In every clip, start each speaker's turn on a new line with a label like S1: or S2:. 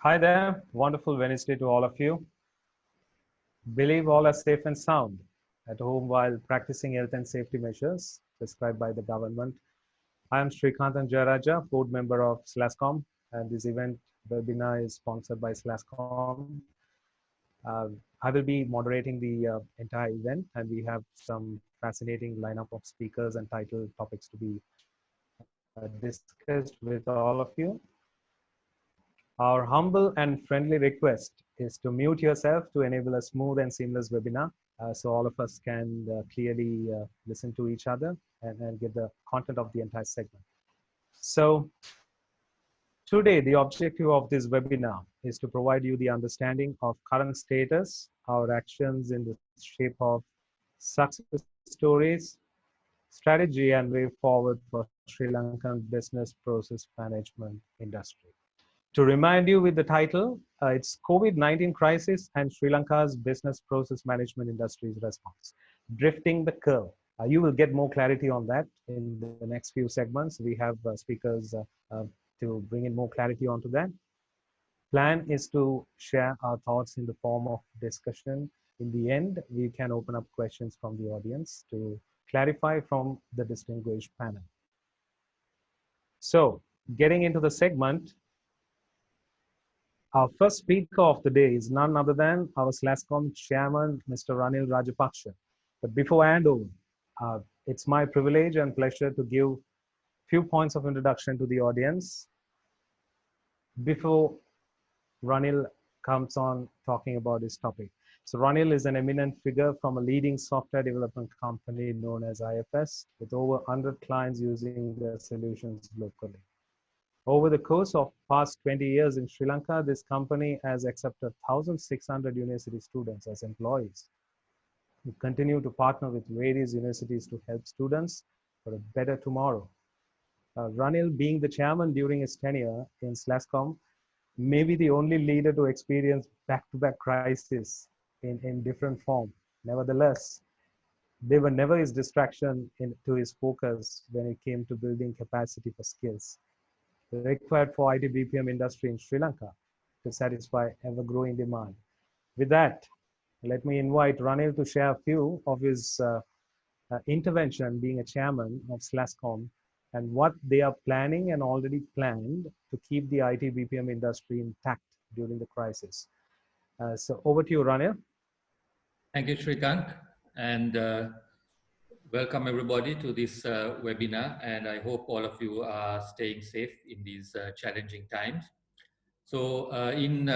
S1: Hi there, wonderful Wednesday to all of you. Believe all are safe and sound at home while practicing health and safety measures prescribed by the government. I am Srikantan Jayaraja, board member of SLASSCOM, and this event webinar is sponsored by SLASSCOM. I will be moderating the entire event, and we have some fascinating lineup of speakers and title topics to be discussed with all of you. Our humble and friendly request is to mute yourself to enable a smooth and seamless webinar so all of us can clearly listen to each other and get the content of the entire segment. So today, the objective of this webinar is to provide you the understanding of current status, our actions in the shape of success stories, strategy and way forward for Sri Lankan business process management industry. To remind you with the title, it's COVID-19 crisis and Sri Lanka's business process management industry's response, drifting the curve. You will get more clarity on that in the next few segments. We have speakers to bring in more clarity onto that. Plan is to share our thoughts in the form of discussion. In the end, we can open up questions from the audience to clarify from the distinguished panel. So, getting into the segment, our first speaker of the day is none other than our SLASSCOM chairman, Mr. Ranil Rajapaksa. But before I hand over, it's my privilege and pleasure to give a few points of introduction to the audience before Ranil comes on talking about this topic. So Ranil is an eminent figure from a leading software development company known as IFS, with over 100 clients using their solutions locally. Over the course of past 20 years in Sri Lanka, this company has accepted 1,600 university students as employees. We continue to partner with various universities to help students for a better tomorrow. Ranil, being the chairman during his tenure in SLASSCOM, may be the only leader to experience back-to-back crises in different form. Nevertheless, they were never his distraction to his focus when it came to building capacity for skills required for IT BPM industry in Sri Lanka to satisfy ever-growing demand. With that, let me invite Ranil to share a few of his intervention being a chairman of SLASSCOM and what they are planning and already planned to keep the IT BPM industry intact during the crisis. So over to you, Ranil.
S2: Thank you, Srikant, and welcome everybody to this webinar, and I hope all of you are staying safe in these challenging times. So in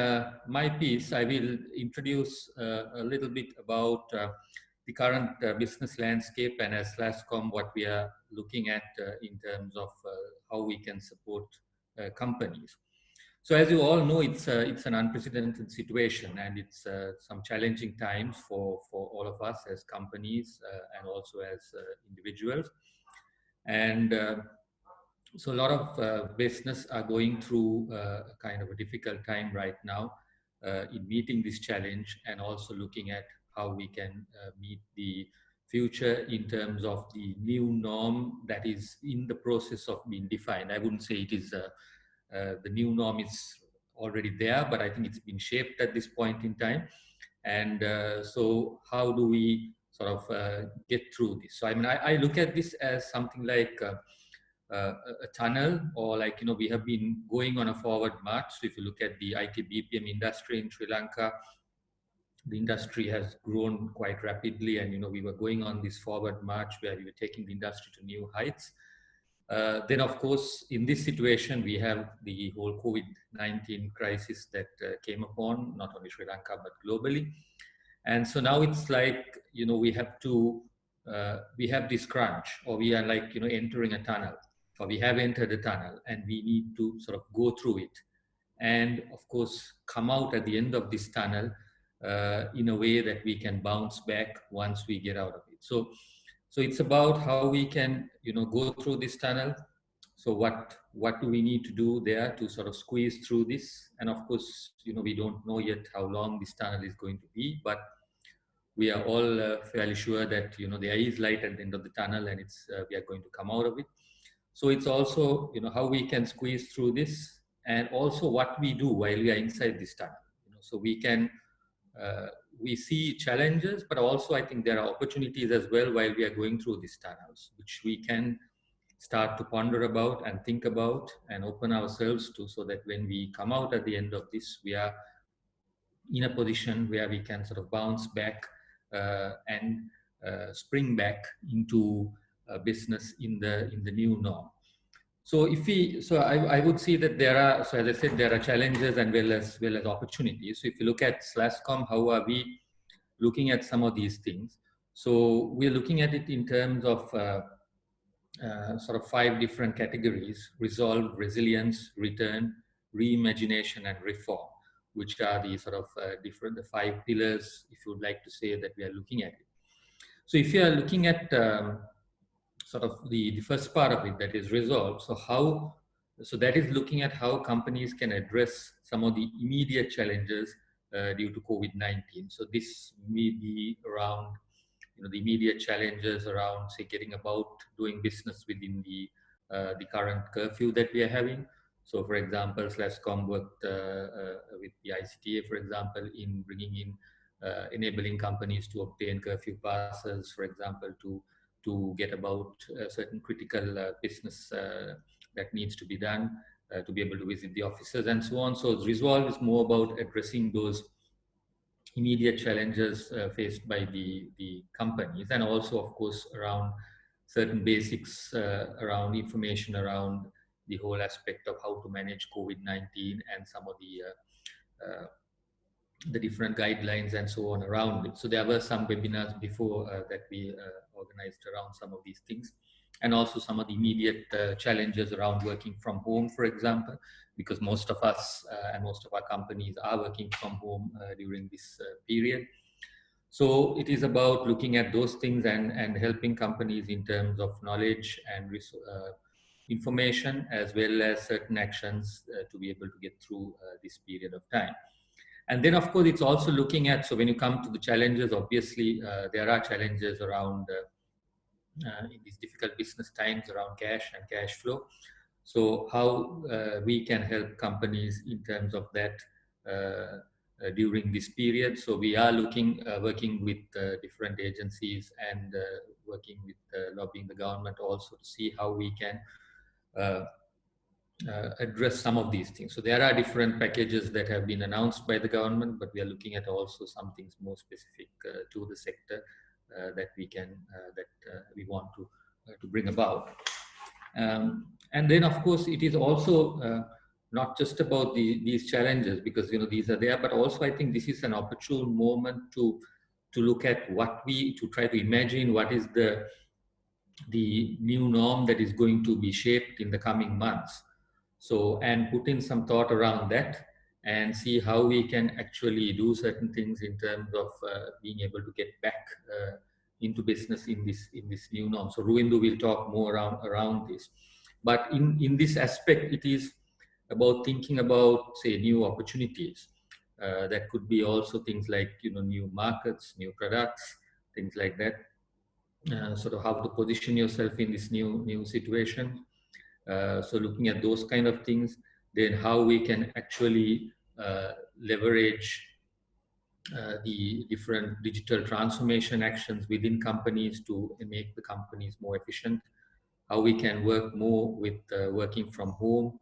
S2: my piece, I will introduce a little bit about the current business landscape and as SLASSCOM what we are looking at in terms of how we can support companies. So as you all know, it's an unprecedented situation, and it's some challenging times for all of us as companies and also as individuals. And so a lot of business are going through kind of a difficult time right now in meeting this challenge and also looking at how we can meet the future in terms of the new norm that is in the process of being defined. I wouldn't say it is the new norm is already there, but I think it's been shaped at this point in time. And so how do we sort of get through this? So I mean, I look at this as something like a tunnel, or like, you know, we have been going on a forward march. So if you look at the IT BPM industry in Sri Lanka, the industry has grown quite rapidly, and, you know, we were going on this forward march where we were taking the industry to new heights. Then, of course, in this situation, we have the whole COVID-19 crisis that came upon, not only Sri Lanka, but globally. And so now it's like, you know, we have to, we have this crunch, or we are like, you know, entering a tunnel, or we have entered a tunnel, and we need to sort of go through it. And of course, come out at the end of this tunnel in a way that we can bounce back once we get out of it. So it's about how we can, you know, go through this tunnel. So what do we need to do there to sort of squeeze through this? And of course, you know, we don't know yet how long this tunnel is going to be, but we are all fairly sure that, you know, there is light at the end of the tunnel, and it's we are going to come out of it. So it's also, you know, how we can squeeze through this and also what we do while we are inside this tunnel. So we see challenges, but also I think there are opportunities as well while we are going through these tunnels, which we can start to ponder about and think about and open ourselves to, so that when we come out at the end of this, we are in a position where we can sort of bounce back and spring back into business in the new norm. So I would see that there are, so as I said, there are challenges and well as opportunities. So if you look at SLASSCOM, how are we looking at some of these things? So we're looking at it in terms of sort of 5 different categories: resolve, resilience, return, reimagination, and reform, which are the sort of the 5 pillars, if you would like to say, that we are looking at it. So if you are looking at sort of the first part of it, that is resolve. So that is looking at how companies can address some of the immediate challenges due to COVID-19. So this may be around the immediate challenges around, say, getting about doing business within the current curfew that we are having. So, for example, SLASSCOM worked with the ICTA, for example, in bringing in enabling companies to obtain curfew passes, for example, to get about certain critical business that needs to be done, to be able to visit the offices and so on. So, resolve is more about addressing those immediate challenges faced by the companies, and also, of course, around certain basics around information around the whole aspect of how to manage COVID-19 and some of the different guidelines and so on around it. So there were some webinars before that we organized around some of these things, and also some of the immediate challenges around working from home, for example, because most of us and most of our companies are working from home during this period. So it is about looking at those things and helping companies in terms of knowledge and information, as well as certain actions to be able to get through this period of time. And then, of course, it's also looking at, so when you come to the challenges, obviously, there are challenges around in these difficult business times around cash and cash flow. So how we can help companies in terms of that during this period. So we are working with different agencies and working with lobbying the government also to see how we can address some of these things. So there are different packages that have been announced by the government, but we are looking at also some things more specific to the sector that we want to bring about. And then, of course, it is also not just about these challenges, because these are there, but also I think this is an opportune moment to look at to try to imagine what is the new norm that is going to be shaped in the coming months. So, and put in some thought around that and see how we can actually do certain things in terms of being able to get back into business in this new norm. So Ruindu will talk more around this. But in this aspect, it is about thinking about, say, new opportunities. That could be also things like new markets, new products, things like that. Sort of how to position yourself in this new situation. So looking at those kind of things, then how we can actually leverage the different digital transformation actions within companies to make the companies more efficient, how we can work more with working from home,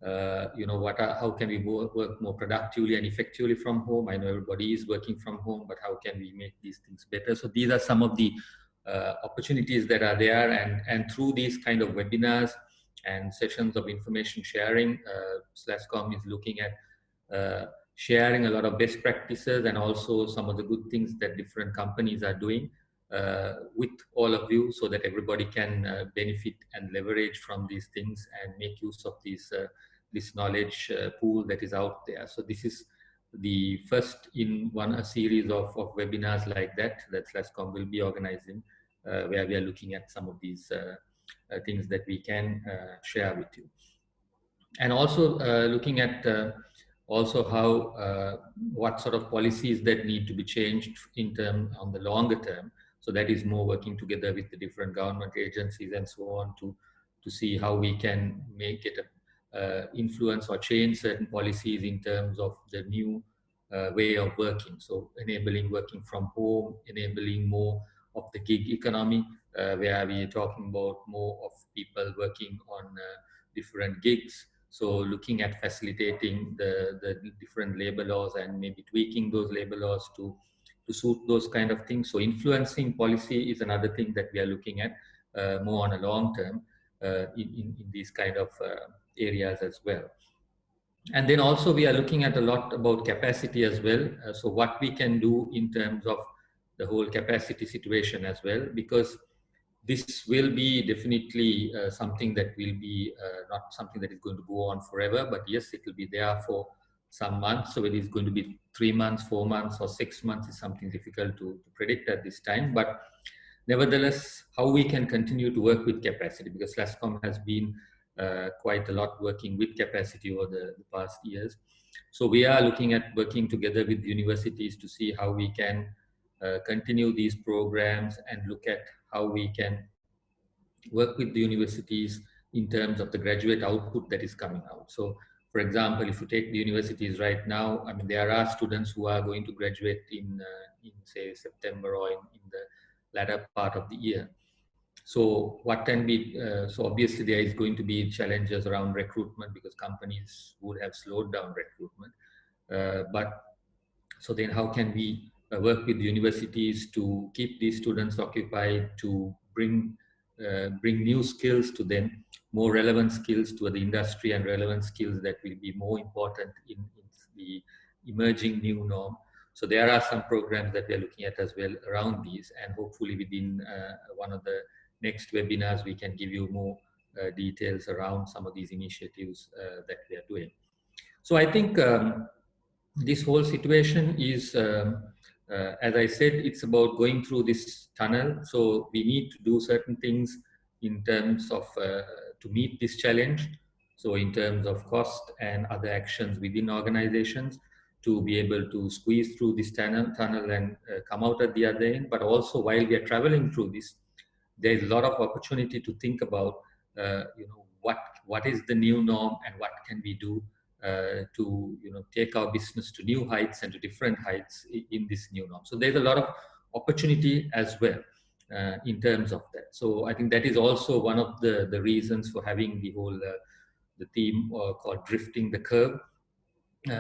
S2: how can we work more productively and effectively from home. I know everybody is working from home, but how can we make these things better? So these are some of the opportunities that are there, and through these kind of webinars and sessions of information sharing, SLASSCOM is looking at sharing a lot of best practices and also some of the good things that different companies are doing with all of you, so that everybody can benefit and leverage from these things and make use of this knowledge pool that is out there. So this is the first in a series of webinars like that SLASSCOM will be organizing, where we are looking at some of these things that we can share with you, and also looking at also how what sort of policies that need to be changed on the longer term. So that is more working together with the different government agencies and so on to see how we can make it influence or change certain policies in terms of the new way of working. So enabling working from home, enabling more of the gig economy, where we are talking about more of people working on different gigs. So looking at facilitating the different labor laws and maybe tweaking those labor laws to suit those kind of things. So influencing policy is another thing that we are looking at more on a long term in these kind of areas as well. And then also we are looking at a lot about capacity as well. So what we can do in terms of the whole capacity situation as well, because this will be definitely something that will be not something that is going to go on forever, but yes, it will be there for some months. So whether it's going to be 3 months, 4 months, or 6 months is something difficult to predict at this time. But nevertheless, how we can continue to work with capacity, because SLASSCOM has been quite a lot working with capacity over the past years. So we are looking at working together with universities to see how we can continue these programs and look at how we can work with the universities in terms of the graduate output that is coming out. So for example, if you take the universities right now, I mean, there are students who are going to graduate in say September or in the latter part of the year. So what can be, so obviously there is going to be challenges around recruitment because companies would have slowed down recruitment. But so then how can we work with the universities to keep these students occupied, to bring new skills to them, more relevant skills to the industry and relevant skills that will be more important in the emerging new norm. So there are some programs that we are looking at as well around these, and hopefully within one of the next webinars we can give you more details around some of these initiatives that we are doing. So I think this whole situation is, as I said, it's about going through this tunnel. So we need to do certain things in terms of to meet this challenge. So in terms of cost and other actions within organizations to be able to squeeze through this tunnel and come out at the other end. But also while we are traveling through this, there is a lot of opportunity to think about, what is the new norm and what can we do to take our business to new heights and to different heights in this new norm. So there's a lot of opportunity as well in terms of that. So I think that is also one of the reasons for having the whole the theme called drifting the curve,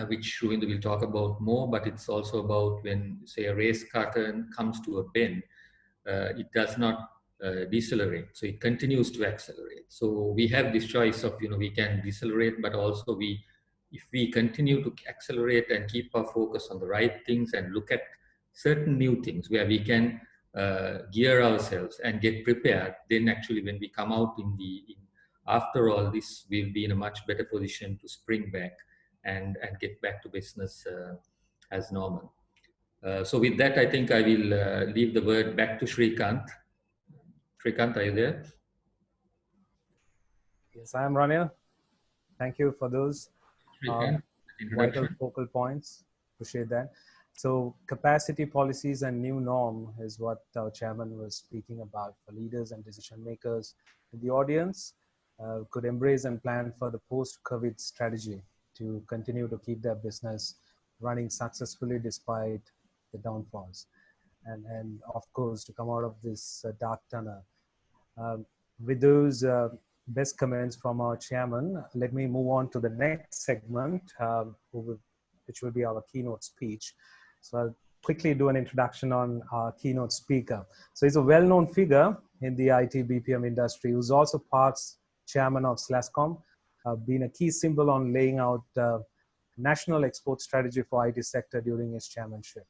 S2: which Ruvindu will talk about more. But it's also about when, say, a race car turn comes to a bend, it does not decelerate, so it continues to accelerate. So we have this choice of, we can decelerate, but also if we continue to accelerate and keep our focus on the right things and look at certain new things where we can gear ourselves and get prepared, then actually when we come out after all this, we'll be in a much better position to spring back and get back to business as normal. So with that, I think I will leave the word back to Shrikant. Shrikant, are you there?
S1: Yes, I am Ranil. Thank you for those vital focal points. Appreciate that. So capacity policies and new norm is what our chairman was speaking about for leaders and decision makers in the audience could embrace and plan for the post-COVID strategy to continue to keep their business running successfully despite the downfalls. And of course, to come out of this dark tunnel. With those best comments from our chairman, let me move on to the next segment, which will be our keynote speech. So I'll quickly do an introduction on our keynote speaker. So he's a well-known figure in the IT BPM industry, who's also past chairman of SLASSCOM, been a key symbol on laying out national export strategy for IT sector during his chairmanship.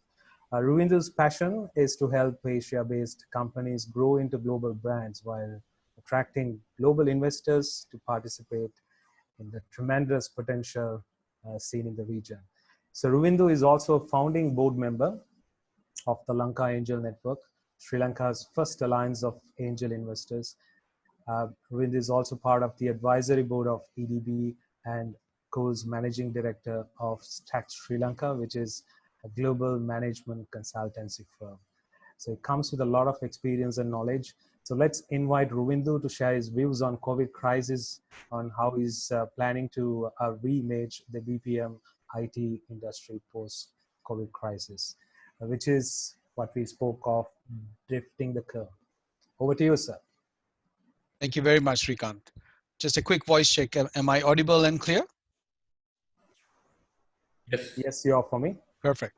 S1: Ruvindu's passion is to help Asia-based companies grow into global brands while attracting global investors to participate in the tremendous potential seen in the region. So Ruvindu is also a founding board member of the Lanka Angel Network, Sri Lanka's first alliance of angel investors. Ruvindu is also part of the advisory board of EDB and co-managing director of Stack Sri Lanka, which is a global management consultancy firm. So it comes with a lot of experience and knowledge So let's invite Ruvindu to share his views on COVID crisis, on how he's planning to reimage the BPM IT industry post-COVID crisis, which is what we spoke of, drifting the curve. Over to you, sir.
S3: Thank you very much, Srikant. Just a quick voice check. Am I audible and clear?
S2: Yes.
S1: Yes, you are for me.
S3: Perfect.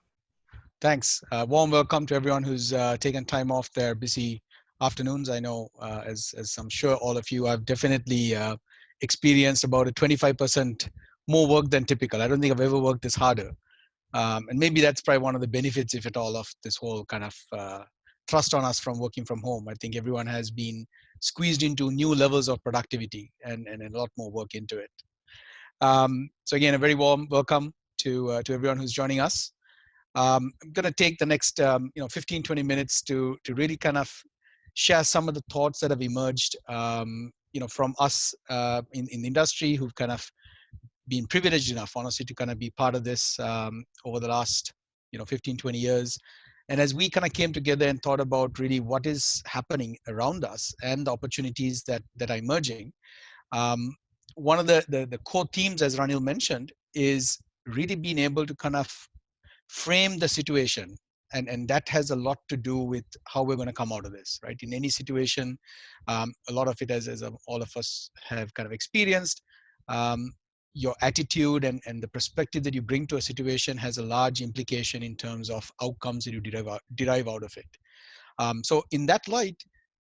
S3: Thanks. Warm welcome to everyone who's taken time off their busy afternoons. I know, as I'm sure all of you have definitely experienced about a 25% more work than typical. I don't think I've ever worked this harder. And maybe that's probably one of the benefits, if at all, of this whole kind of thrust on us from working from home. I think everyone has been squeezed into new levels of productivity and a lot more work into it. So again, a very warm welcome to everyone who's joining us. I'm going to take the next 15, 20 minutes to really kind of share some of the thoughts that have emerged from us in the industry who've kind of been privileged enough, honestly, to kind of be part of this over the last 15, 20 years. And as we kind of came together and thought about really what is happening around us and the opportunities that are emerging, one of the core themes, as Ranil mentioned, is really being able to kind of frame the situation. And that has a lot to do with how we're going to come out of this, right? In any situation, a lot of it, as all of us have kind of experienced, your attitude and the perspective that you bring to a situation has a large implication in terms of outcomes that you derive out of it. So in that light,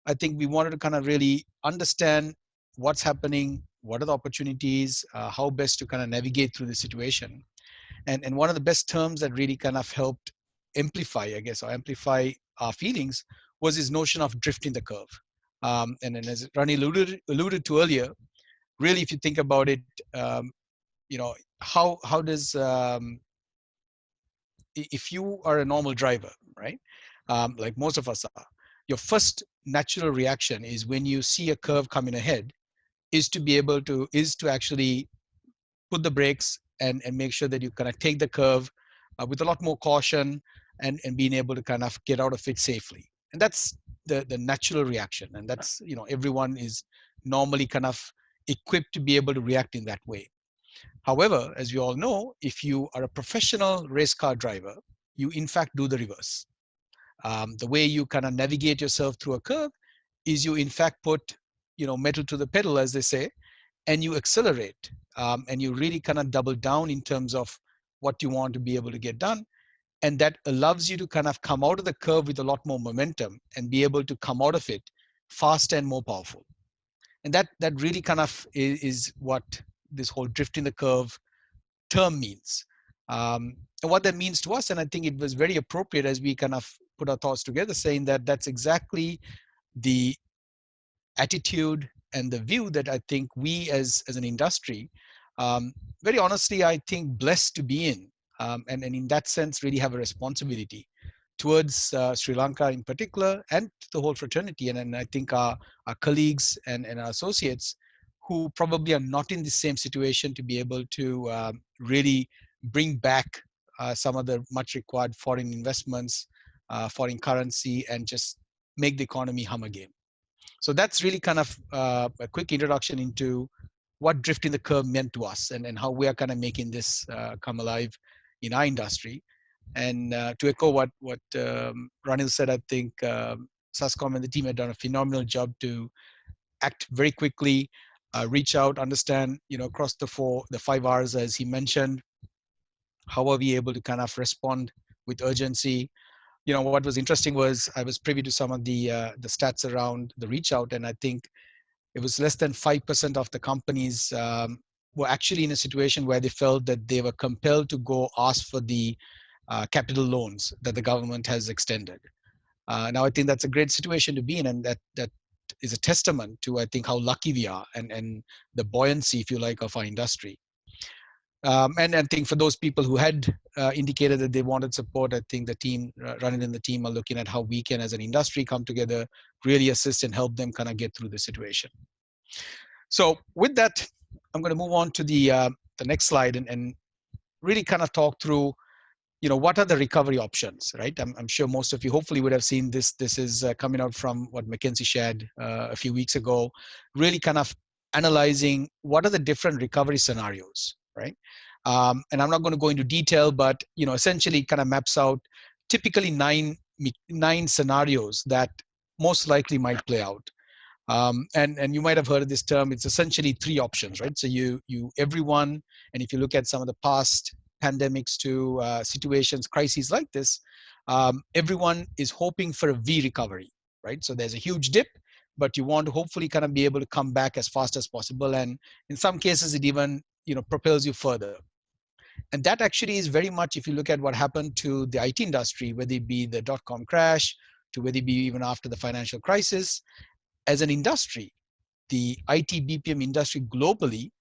S3: I think we wanted to kind of really understand what's happening, what are the opportunities, how best to kind of navigate through the situation. And one of the best terms that really kind of helped amplify, I guess, or amplify our feelings was this notion of drifting the curve. And then as Rani alluded to earlier, really, if you think about it, how does, if you are a normal driver, right? Like most of us are, your first natural reaction is when you see a curve coming ahead is to actually put the brakes and make sure that you kind of take the curve with a lot more caution and being able to kind of get out of it safely. And that's the natural reaction. And that's, everyone is normally kind of equipped to be able to react in that way. However, as we all know, if you are a professional race car driver, you in fact do the reverse. The way you kind of navigate yourself through a curve is you in fact put, metal to the pedal, as they say, and you accelerate, and you really kind of double down in terms of what you want to be able to get done. And that allows you to kind of come out of the curve with a lot more momentum and be able to come out of it faster and more powerful. And that really kind of is what this whole drifting the curve term means. And what that means to us, and I think it was very appropriate as we kind of put our thoughts together, saying that that's exactly the attitude and the view that I think we as an industry, very honestly, I think blessed to be in, and in that sense really have a responsibility towards Sri Lanka in particular and the whole fraternity. And I think our colleagues and our associates who probably are not in the same situation to be able to really bring back some of the much required foreign investments, foreign currency, and just make the economy hum again. So that's really kind of a quick introduction into what drifting the curve meant to us and how we are kind of making this come alive in our industry. And to echo what Ranil said, I think SLASSCOM and the team had done a phenomenal job to act very quickly, reach out, understand, across the 5 hours, as he mentioned, how are we able to kind of respond with urgency. What was interesting was I was privy to some of the stats around the reach out, and I think it was less than 5% of the companies were actually in a situation where they felt that they were compelled to go ask for the capital loans that the government has extended. Now, I think that's a great situation to be in, and that is a testament to, I think, how lucky we are and the buoyancy, if you like, of our industry. And I think for those people who had indicated that they wanted support, I think the team, running in the team, are looking at how we can, as an industry, come together, really assist and help them kind of get through the situation. So with that, I'm going to move on to the next slide and really kind of talk through what are the recovery options, right? I'm sure most of you hopefully would have seen this. This is coming out from what McKinsey shared a few weeks ago, really kind of analyzing what are the different recovery scenarios, right? And I'm not going to go into detail, but essentially kind of maps out typically nine scenarios that most likely might play out. And you might have heard of this term. It's essentially three options, right? So everyone, and if you look at some of the past pandemics to situations, crises like this, everyone is hoping for a V recovery, right? So there's a huge dip, but you want to hopefully kind of be able to come back as fast as possible. And in some cases, it even propels you further. And that actually is very much, if you look at what happened to the IT industry, whether it be the dot-com crash, to whether it be even after the financial crisis, as an industry, the IT BPM industry globally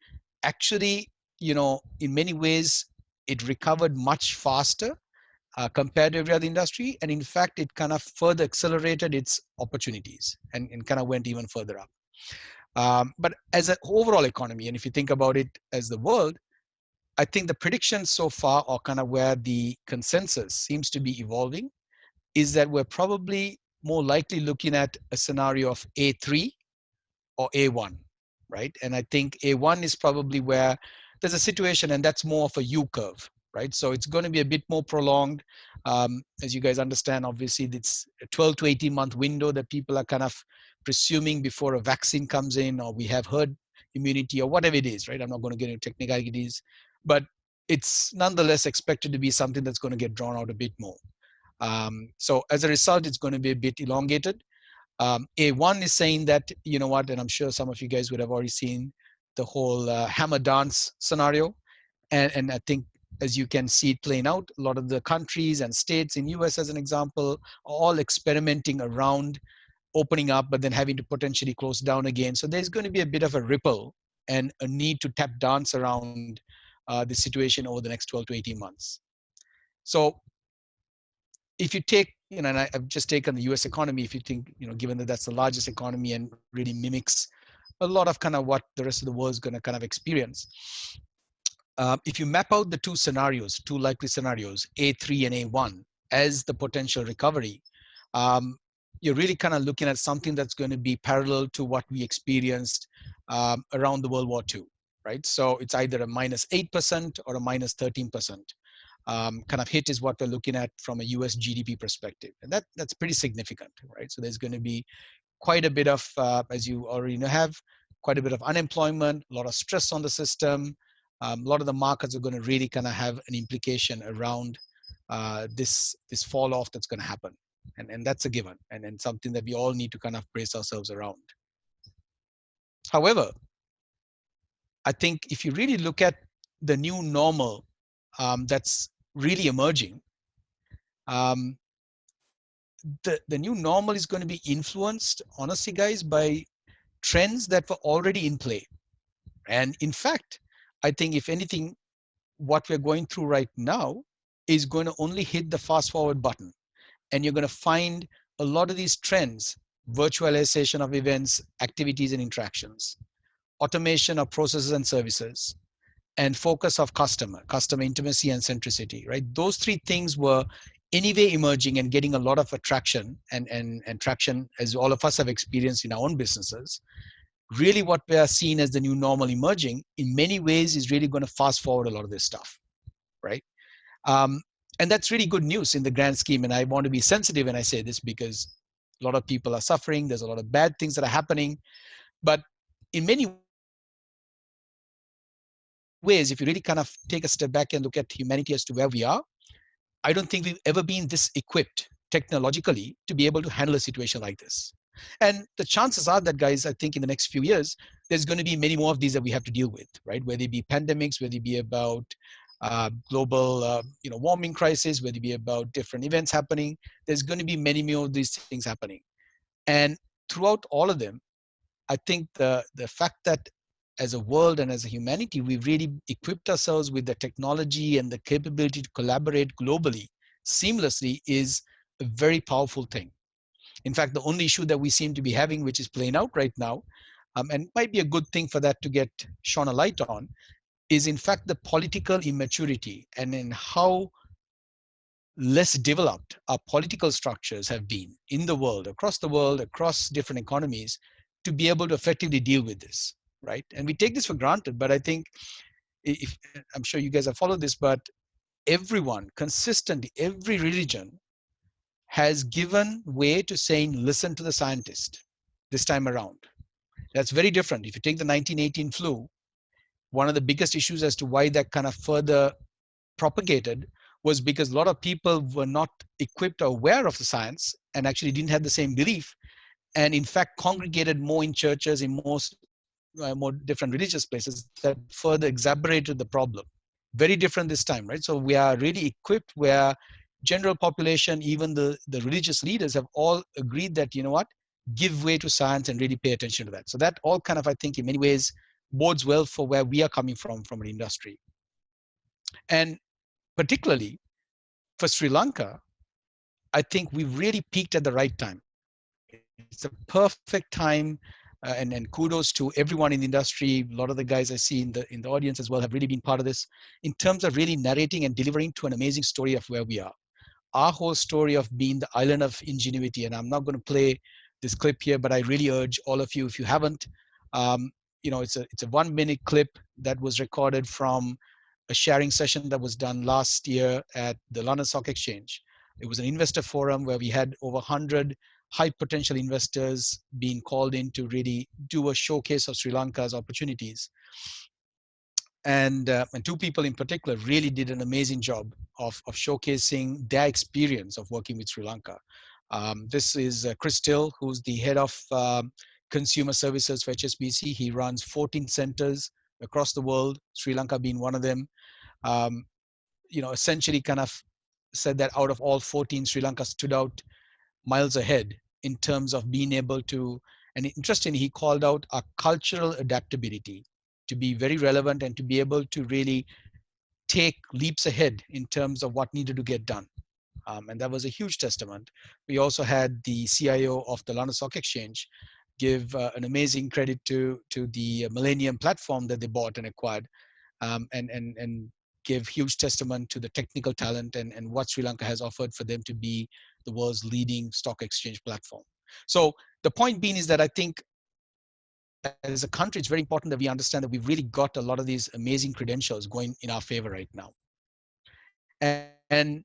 S3: actually, in many ways, it recovered much faster compared to every other industry. And in fact, it kind of further accelerated its opportunities and kind of went even further up. But as an overall economy, and if you think about it as the world, I think the predictions so far, or kind of where the consensus seems to be evolving, is that we're probably more likely looking at a scenario of A3 or A1, right? And I think A1 is probably where there's a situation, and that's more of a U curve, right? So it's going to be a bit more prolonged. As you guys understand, obviously, it's a 12 to 18-month window that people are kind of presuming before a vaccine comes in, or we have herd immunity, or whatever it is, right? I'm not going to get into technicalities, but it's nonetheless expected to be something that's going to get drawn out a bit more. So as a result, it's going to be a bit elongated. A1 is saying that, you know what, and I'm sure some of you guys would have already seen the whole hammer dance scenario. And I think, as you can see it playing out, a lot of the countries and states in US, as an example, are all experimenting around opening up, but then having to potentially close down again. So there's going to be a bit of a ripple and a need to tap dance around the situation over the next 12 to 18 months. So if you take, and I've just taken the US economy, if you think, given that that's the largest economy and really mimics a lot of kind of what the rest of the world is going to kind of experience. If you map out the two scenarios, two likely scenarios, A3 and A1, as the potential recovery, you're really kind of looking at something that's going to be parallel to what we experienced around the World War II, right? So it's either a -8% or a -13%. Kind of hit is what we're looking at from a US GDP perspective. And that's pretty significant, right? So there's going to be quite a bit of, as you already have, quite a bit of unemployment, a lot of stress on the system. A lot of the markets are going to really kind of have an implication around this fall off that's going to happen. And that's a given, and something that we all need to kind of brace ourselves around. However, I think if you really look at the new normal that's really emerging, the new normal is going to be influenced, honestly, guys, by trends that were already in play. And in fact, I think if anything, what we're going through right now is going to only hit the fast forward button. And you're going to find a lot of these trends: virtualization of events, activities and interactions, automation of processes and services, and focus of customer intimacy and centricity, right? Those three things were anyway emerging and getting a lot of attraction and traction, as all of us have experienced in our own businesses. Really what we are seeing as the new normal emerging in many ways is really going to fast forward a lot of this stuff, right? And that's really good news in the grand scheme. And I want to be sensitive when I say this, because a lot of people are suffering. There's a lot of bad things that are happening. But in many ways, if you really kind of take a step back and look at humanity as to where we are, I don't think we've ever been this equipped technologically to be able to handle a situation like this. And the chances are that, guys, I think in the next few years, there's going to be many more of these that we have to deal with, right? Whether it be pandemics, whether it be about global warming crisis, whether it be about different events happening, there's going to be many more of these things happening. And throughout all of them, I think the fact that as a world and as a humanity, we've really equipped ourselves with the technology and the capability to collaborate globally seamlessly is a very powerful thing. In fact, the only issue that we seem to be having, which is playing out right now, and might be a good thing for that to get shone a light on, is in fact the political immaturity and in how less developed our political structures have been in the world, across different economies, to be able to effectively deal with this, right? And we take this for granted, but I think, if I'm sure you guys have followed this, but everyone consistently, every religion has given way to saying, listen to the scientist this time around. That's very different. If you take the 1918 flu, one of the biggest issues as to why that kind of further propagated was because a lot of people were not equipped or aware of the science and actually didn't have the same belief, and in fact congregated more in churches, in more different religious places, that further exacerbated the problem. Very different this time, right? So we are really equipped where general population, even the religious leaders, have all agreed that, you know what, give way to science and really pay attention to that. So that all kind of, I think, in many ways bodes well for where we are coming from an industry. And particularly for Sri Lanka, I think we've really peaked at the right time. It's a perfect time, and kudos to everyone in the industry. A lot of the guys I see in the audience as well have really been part of this in terms of really narrating and delivering to an amazing story of where we are. Our whole story of being the island of ingenuity, and I'm not going to play this clip here, but I really urge all of you, if you haven't, um, it's a 1 minute clip that was recorded from a sharing session that was done last year at the London Stock Exchange. It was an investor forum where we had over 100 high potential investors being called in to really do a showcase of Sri Lanka's opportunities. And two people in particular really did an amazing job of showcasing their experience of working with Sri Lanka. This is Chris Till, who's the head of consumer services for HSBC. He runs 14 centers across the world, Sri Lanka being one of them. Um, essentially kind of said that out of all 14, Sri Lanka stood out miles ahead in terms of being able to, and interestingly, he called out our cultural adaptability to be very relevant and to be able to really take leaps ahead in terms of what needed to get done. And that was a huge testament. We also had the CIO of the London Stock Exchange give an amazing credit to the Millennium platform that they bought and acquired, and give huge testament to the technical talent and what Sri Lanka has offered for them to be the world's leading stock exchange platform. So the point being is that I think as a country, it's very important that we understand that we've really got a lot of these amazing credentials going in our favor right now. And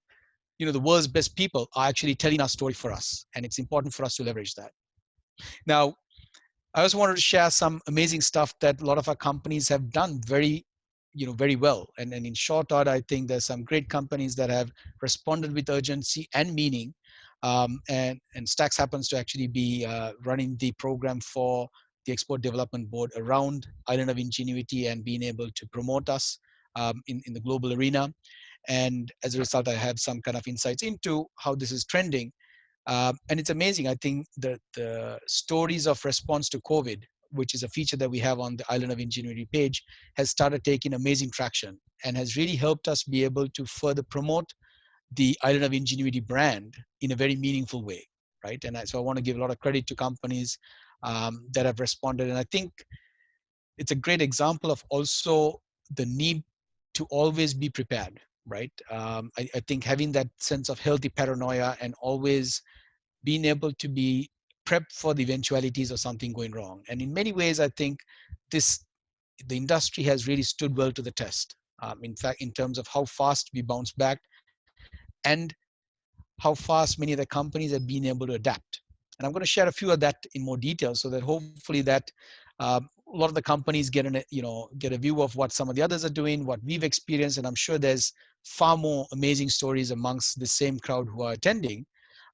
S3: the world's best people are actually telling our story for us, and it's important for us to leverage that. Now, I also wanted to share some amazing stuff that a lot of our companies have done very well. And in short order, I think there's some great companies that have responded with urgency and meaning. And Stax happens to actually be running the program for the Export Development Board around Island of Ingenuity and being able to promote us in the global arena. And as a result, I have some kind of insights into how this is trending. And it's amazing. I think that the stories of response to COVID, which is a feature that we have on the Island of Ingenuity page, has started taking amazing traction and has really helped us be able to further promote the Island of Ingenuity brand in a very meaningful way, right? And so I want to give a lot of credit to companies that have responded. And I think it's a great example of also the need to always be prepared, right? I think having that sense of healthy paranoia and always being able to be prepped for the eventualities of something going wrong. And in many ways, I think the industry has really stood well to the test. In fact, in terms of how fast we bounced back and how fast many of the companies have been able to adapt. And I'm going to share a few of that in more detail so that hopefully that a lot of the companies get a view of what some of the others are doing, what we've experienced. And I'm sure there's far more amazing stories amongst the same crowd who are attending.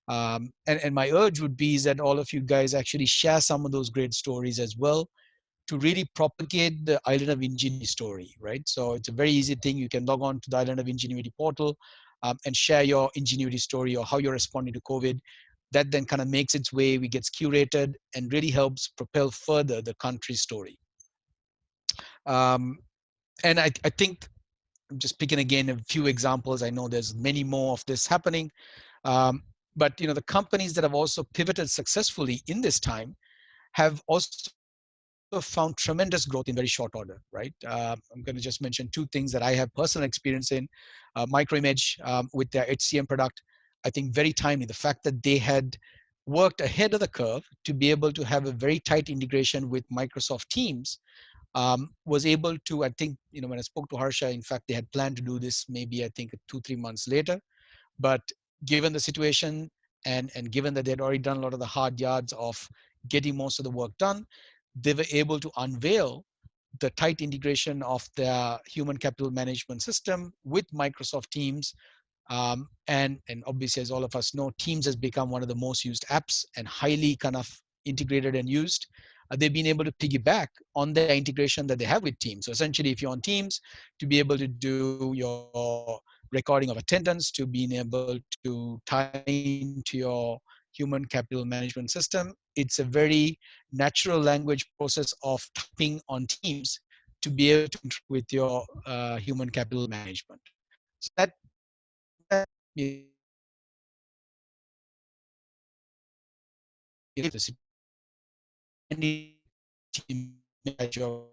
S3: And my urge would be is that all of you guys actually share some of those great stories as well to really propagate the Island of Ingenuity story, right? So it's a very easy thing. You can log on to the Island of Ingenuity portal and share your Ingenuity story or how you're responding to COVID. That then kind of makes its way, we gets curated and really helps propel further the country's story. And I think I'm just picking again a few examples. I know there's many more of this happening. But the companies that have also pivoted successfully in this time have also been found tremendous growth in very short order, right? I'm going to just mention two things that I have personal experience in. Microimage with their HCM product, I think very timely. The fact that they had worked ahead of the curve to be able to have a very tight integration with Microsoft Teams was able to, I think, when I spoke to Harsha, in fact, they had planned to do this maybe, I think, 2-3 months later. But given the situation and given that they had already done a lot of the hard yards of getting most of the work done, they were able to unveil the tight integration of their human capital management system with Microsoft Teams. And obviously, as all of us know, Teams has become one of the most used apps and highly kind of integrated and used. They've been able to piggyback on their integration that they have with Teams. So essentially, if you're on Teams, to be able to do your recording of attendance, to being able to tie into your human capital management system, it's a very natural language process of typing on Teams to be able to interact with your human capital management. So that the team that you're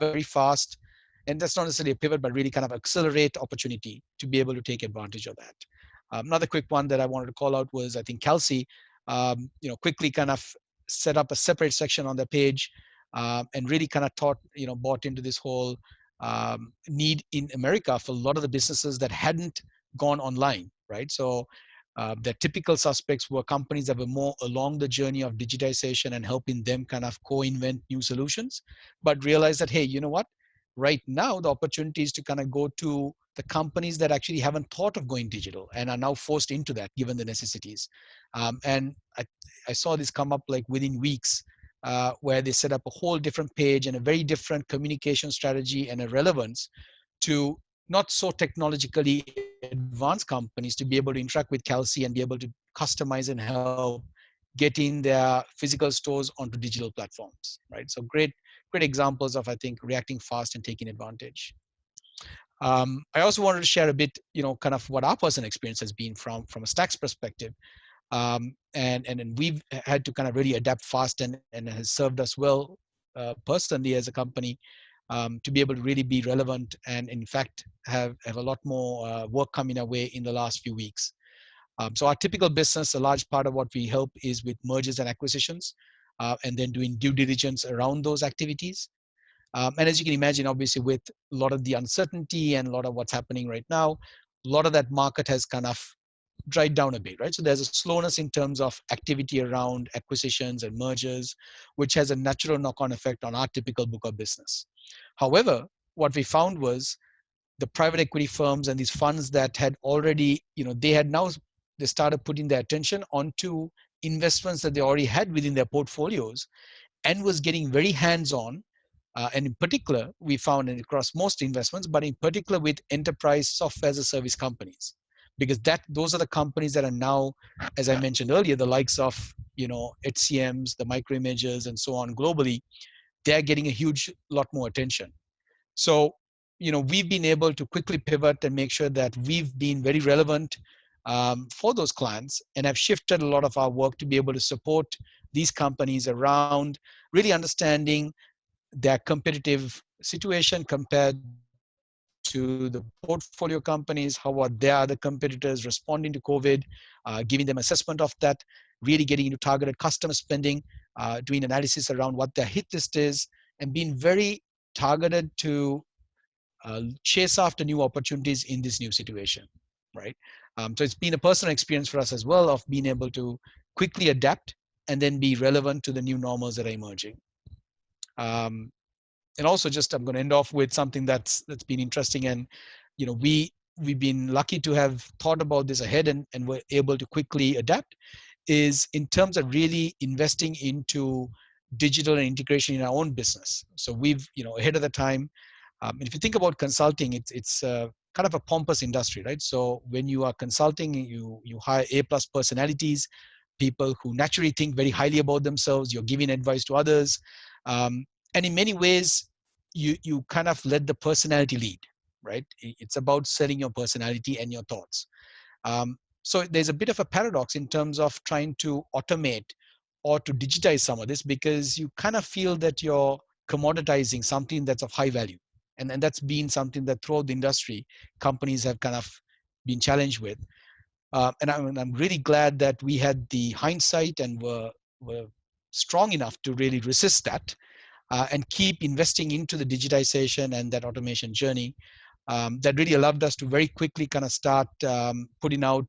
S3: very fast, and that's not necessarily a pivot, but really kind of accelerate opportunity to be able to take advantage of that. Another quick one that I wanted to call out was, I think Kelsey, quickly kind of set up a separate section on the page and really kind of bought into this whole need in America for a lot of the businesses that hadn't gone online, right? So the typical suspects were companies that were more along the journey of digitization and helping them kind of co-invent new solutions, but realize that, hey, you know what? Right now, the opportunity is to kind of go to the companies that actually haven't thought of going digital and are now forced into that given the necessities. And I saw this come up like within weeks where they set up a whole different page and a very different communication strategy and a relevance to not so technologically advanced companies to be able to interact with Kelsey and be able to customize and help getting their physical stores onto digital platforms, right? So great examples of, I think, reacting fast and taking advantage. I also wanted to share a bit, kind of what our personal experience has been from a Stacks perspective. And we've had to kind of really adapt fast and has served us well personally as a company to be able to really be relevant and in fact have a lot more work coming our way in the last few weeks. So our typical business, a large part of what we help is with mergers and acquisitions and then doing due diligence around those activities. And as you can imagine, obviously with a lot of the uncertainty and a lot of what's happening right now, a lot of that market has kind of dried down a bit, right? So there's a slowness in terms of activity around acquisitions and mergers, which has a natural knock-on effect on our typical book of business. However, what we found was the private equity firms and these funds that had already, they started putting their attention onto investments that they already had within their portfolios and was getting very hands-on. And in particular, we found it across most investments, but in particular with enterprise software as a service companies, because those are the companies that are now, as I mentioned earlier, the likes of HCMs, the microimagers, and so on globally, they're getting a huge lot more attention. So we've been able to quickly pivot and make sure that we've been very relevant for those clients and have shifted a lot of our work to be able to support these companies around really understanding their competitive situation compared to the portfolio companies, how are their other competitors responding to COVID, giving them assessment of that, really getting into targeted customer spending, doing analysis around what their hit list is, and being very targeted to chase after new opportunities in this new situation, right? So it's been a personal experience for us as well of being able to quickly adapt and then be relevant to the new normals that are emerging. And also just I'm going to end off with something that's been interesting, and we've been lucky to have thought about this ahead and we're able to quickly adapt, is in terms of really investing into digital and integration in our own business. So we've ahead of the time. If you think about consulting, it's kind of a pompous industry, right? So when you are consulting, you hire A+ personalities, people who naturally think very highly about themselves. You're giving advice to others. And in many ways, you kind of let the personality lead, right? It's about selling your personality and your thoughts. So there's a bit of a paradox in terms of trying to automate or to digitize some of this, because you kind of feel that you're commoditizing something that's of high value. And that's been something that throughout the industry, companies have kind of been challenged with. And I'm really glad that we had the hindsight and were strong enough to really resist that, and keep investing into the digitization and that automation journey. That really allowed us to very quickly kind of start putting out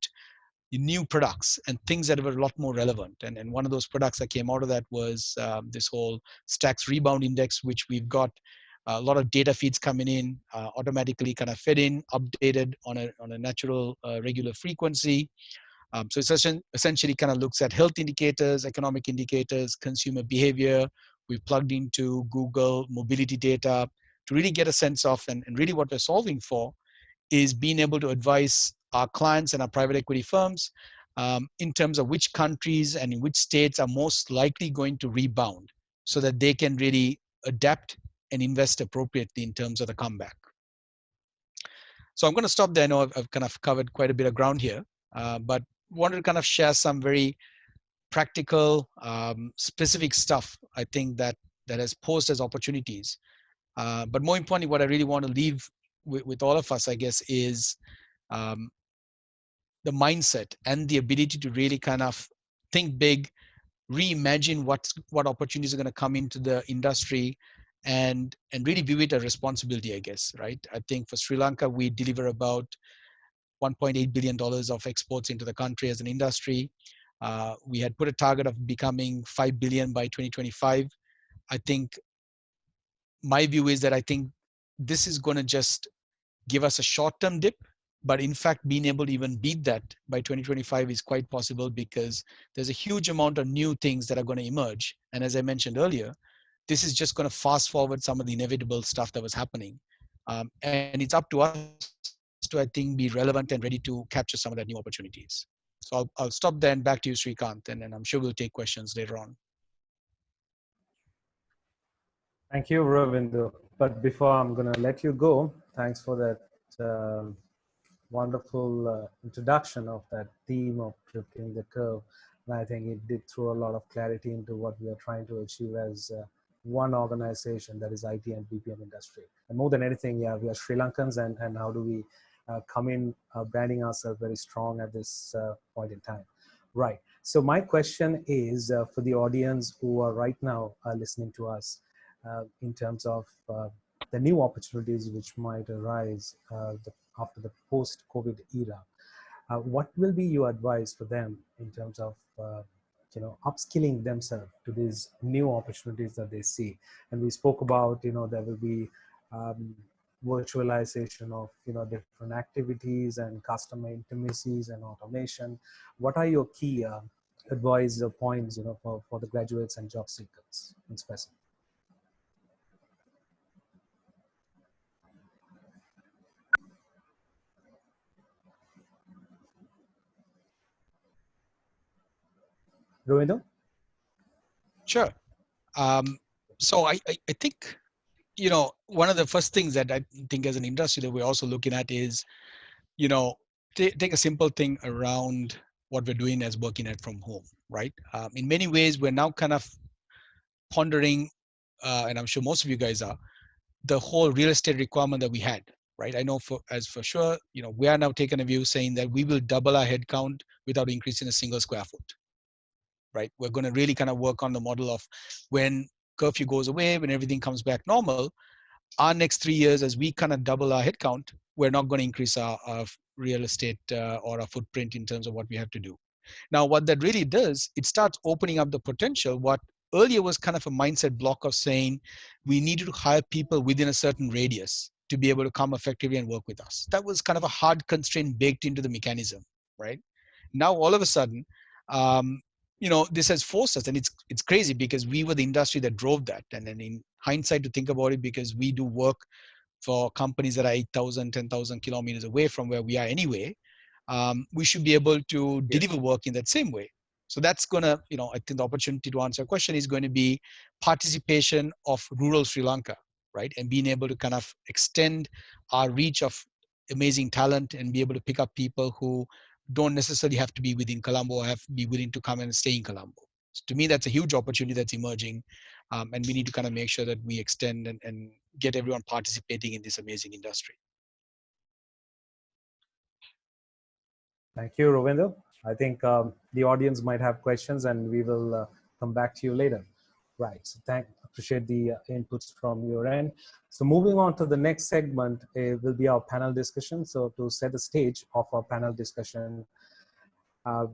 S3: new products and things that were a lot more relevant. And one of those products that came out of that was this whole Stacks Rebound Index, which we've got a lot of data feeds coming in, automatically kind of fed in, updated on a natural, regular frequency. So it's essentially kind of looks at health indicators, economic indicators, consumer behavior. We've plugged into Google mobility data to really get a sense of, and really what we're solving for is being able to advise our clients and our private equity firms in terms of which countries and in which states are most likely going to rebound, so that they can really adapt and invest appropriately in terms of the comeback. So I'm going to stop there. I know I've kind of covered quite a bit of ground here, but wanted to kind of share some very practical, specific stuff, I think, that has posed as opportunities. But more importantly, what I really want to leave with all of us, I guess, is um, the mindset and the ability to really kind of think big, reimagine what opportunities are going to come into the industry, and really view it a responsibility, I guess, right? I think for Sri Lanka, we deliver about $1.8 billion of exports into the country as an industry. We had put a target of becoming 5 billion by 2025. I think my view is that I think this is going to just give us a short-term dip, but in fact, being able to even beat that by 2025 is quite possible, because there's a huge amount of new things that are going to emerge. And as I mentioned earlier, this is just going to fast forward some of the inevitable stuff that was happening. And it's up to us to, I think, be relevant and ready to capture some of that new opportunities. So I'll stop there, and back to you, Srikanth, and I'm sure we'll take questions later on.
S1: Thank you, Ravinder. But before I'm going to let you go, thanks for that wonderful introduction of that theme of drifting the curve. And I think it did throw a lot of clarity into what we are trying to achieve as one organization, that is IT and BPM industry. And more than anything, yeah, we are Sri Lankans, and how do we come in branding ourselves very strong at this point in time. Right. So my question is for the audience who are right now listening to us, in terms of the new opportunities which might arise after the post-COVID era. What will be your advice for them in terms of upskilling themselves to these new opportunities that they see? And we spoke about, there will be virtualization of different activities and customer intimacies and automation. What are your key advice or points for the graduates and job seekers in specific? Rovindo?
S3: Sure. So I think, one of the first things that I think as an industry that we're also looking at is, take a simple thing around what we're doing as working at from home, right? In many ways, we're now kind of pondering, and I'm sure most of you guys are, the whole real estate requirement that we had, right? I know for sure, we are now taking a view saying that we will double our headcount without increasing a single square foot, right? We're going to really kind of work on the model of when curfew goes away, when everything comes back normal, our next 3 years, as we kind of double our headcount, we're not going to increase our real estate or our footprint in terms of what we have to do. Now, what that really does, it starts opening up the potential. What earlier was kind of a mindset block of saying we needed to hire people within a certain radius to be able to come effectively and work with us. That was kind of a hard constraint baked into the mechanism, right? Now, all of a sudden, this has forced us, and it's crazy because we were the industry that drove that. And then in hindsight, to think about it, because we do work for companies that are 8,000, 10,000 kilometers away from where we are anyway, we should be able to deliver work in that same way. So that's going to, I think the opportunity to answer a question is going to be participation of rural Sri Lanka, right? And being able to kind of extend our reach of amazing talent and be able to pick up people who don't necessarily have to be within Colombo or have to be willing to come and stay in Colombo. So to me, that's a huge opportunity that's emerging. And we need to kind of make sure that we extend and get everyone participating in this amazing industry.
S1: Thank you, Rovinder. I think the audience might have questions and we will come back to you later. Right, so appreciate the inputs from your end. So moving on to the next segment will be our panel discussion. So to set the stage of our panel discussion, I'll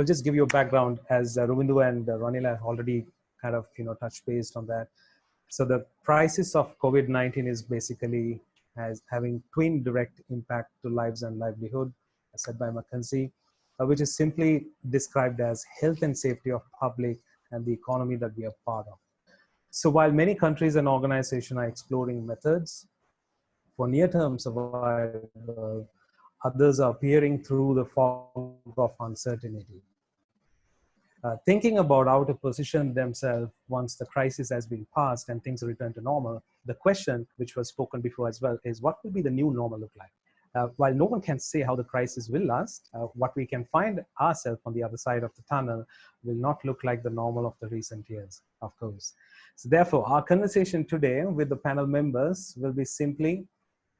S1: just give you a background as Rovindu and Ranil have already kind of touched base on that. So the crisis of COVID-19 is basically having twin direct impact to lives and livelihood, as said by McKinsey, which is simply described as health and safety of public and the economy that we are part of. So while many countries and organizations are exploring methods for near-term survival, others are peering through the fog of uncertainty. Thinking about how to position themselves once the crisis has been passed and things return to normal, the question, which was spoken before as well, is what will be the new normal look like? While no one can say how the crisis will last, what we can find ourselves on the other side of the tunnel will not look like the normal of the recent years, of course. So therefore, our conversation today with the panel members will be simply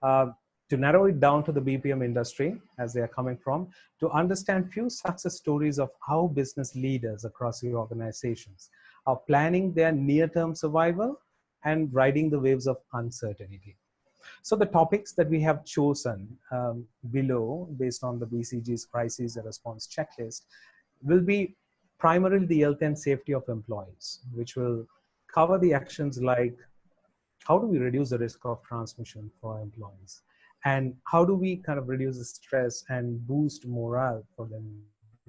S1: to narrow it down to the BPM industry, as they are coming from, to understand few success stories of how business leaders across the organizations are planning their near-term survival and riding the waves of uncertainty. So the topics that we have chosen below, based on the BCG's crisis response checklist, will be primarily the health and safety of employees, which will cover the actions like how do we reduce the risk of transmission for employees? And how do we kind of reduce the stress and boost morale for the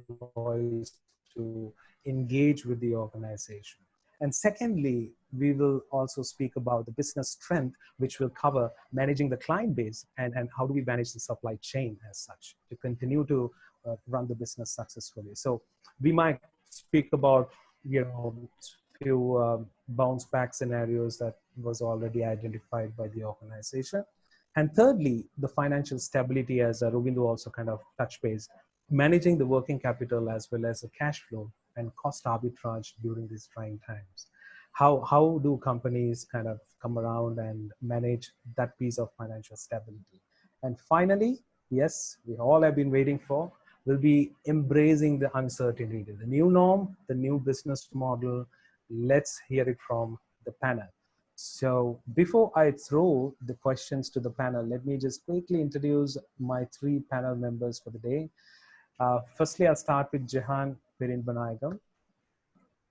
S1: employees to engage with the organization? And secondly, we will also speak about the business strength, which will cover managing the client base and how do we manage the supply chain as such to continue to run the business successfully. So we might speak about, few bounce back scenarios that was already identified by the organization. And thirdly, the financial stability, as Rovindu also kind of touched base, managing the working capital as well as the cash flow and cost arbitrage during these trying times. How do companies kind of come around and manage that piece of financial stability? And finally, yes, we all have been waiting for, will be embracing the uncertainty, the new norm, the new business model. Let's hear it from the panel. So before I throw the questions to the panel, let me just quickly introduce my three panel members for the day. Firstly, I'll start with Jehan Pirin-Banayagam.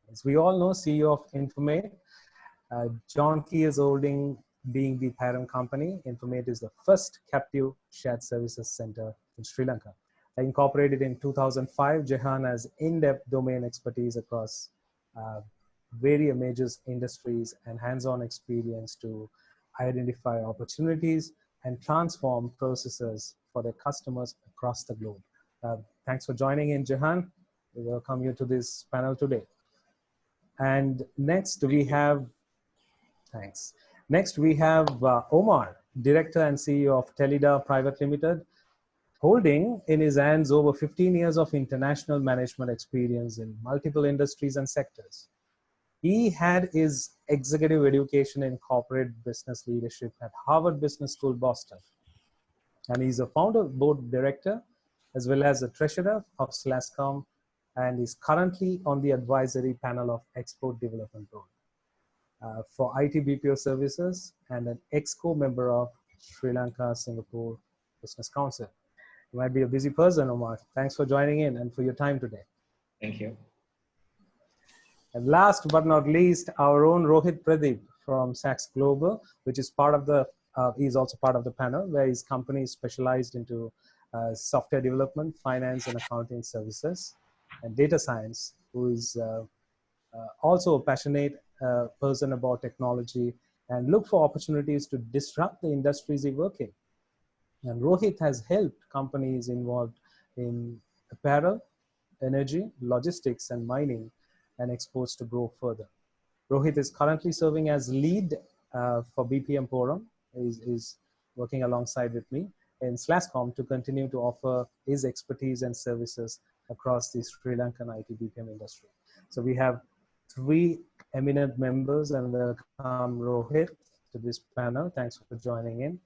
S1: As we all know, CEO of Informate. John Key is holding, being the parent company. Informate is the first captive shared services center in Sri Lanka. Incorporated in 2005, Jehan has in-depth domain expertise across various major industries and hands-on experience to identify opportunities and transform processes for their customers across the globe. Thanks for joining in, Jehan. We welcome you to this panel today. And next we have, thanks. Next we have Omar, Director and CEO of Telida Private Limited, holding in his hands over 15 years of international management experience in multiple industries and sectors. He had his executive education in corporate business leadership at Harvard Business School, Boston. And he's a founder, board director, as well as a treasurer of SLASSCOM, and is currently on the advisory panel of Export Development Board for IT BPO services and an EXCO member of Sri Lanka Singapore Business Council. You might be a busy person, Omar. Thanks for joining in and for your time today.
S4: Thank you.
S1: And last but not least, our own Rohit Pradeep from Sachs Global, which is part of the, he's also part of the panel, where his company is specialized into software development, finance and accounting services, and data science, who is also a passionate person about technology and look for opportunities to disrupt the industries he works in. And Rohit has helped companies involved in apparel, energy, logistics, and mining, and exports to grow further. Rohit is currently serving as lead for BPM Forum. He's working alongside with me. in SLASSCOM to continue to offer his expertise and services across the Sri Lankan IT BPM industry. So we have three eminent members, and welcome Rohit to this panel. Thanks for joining in.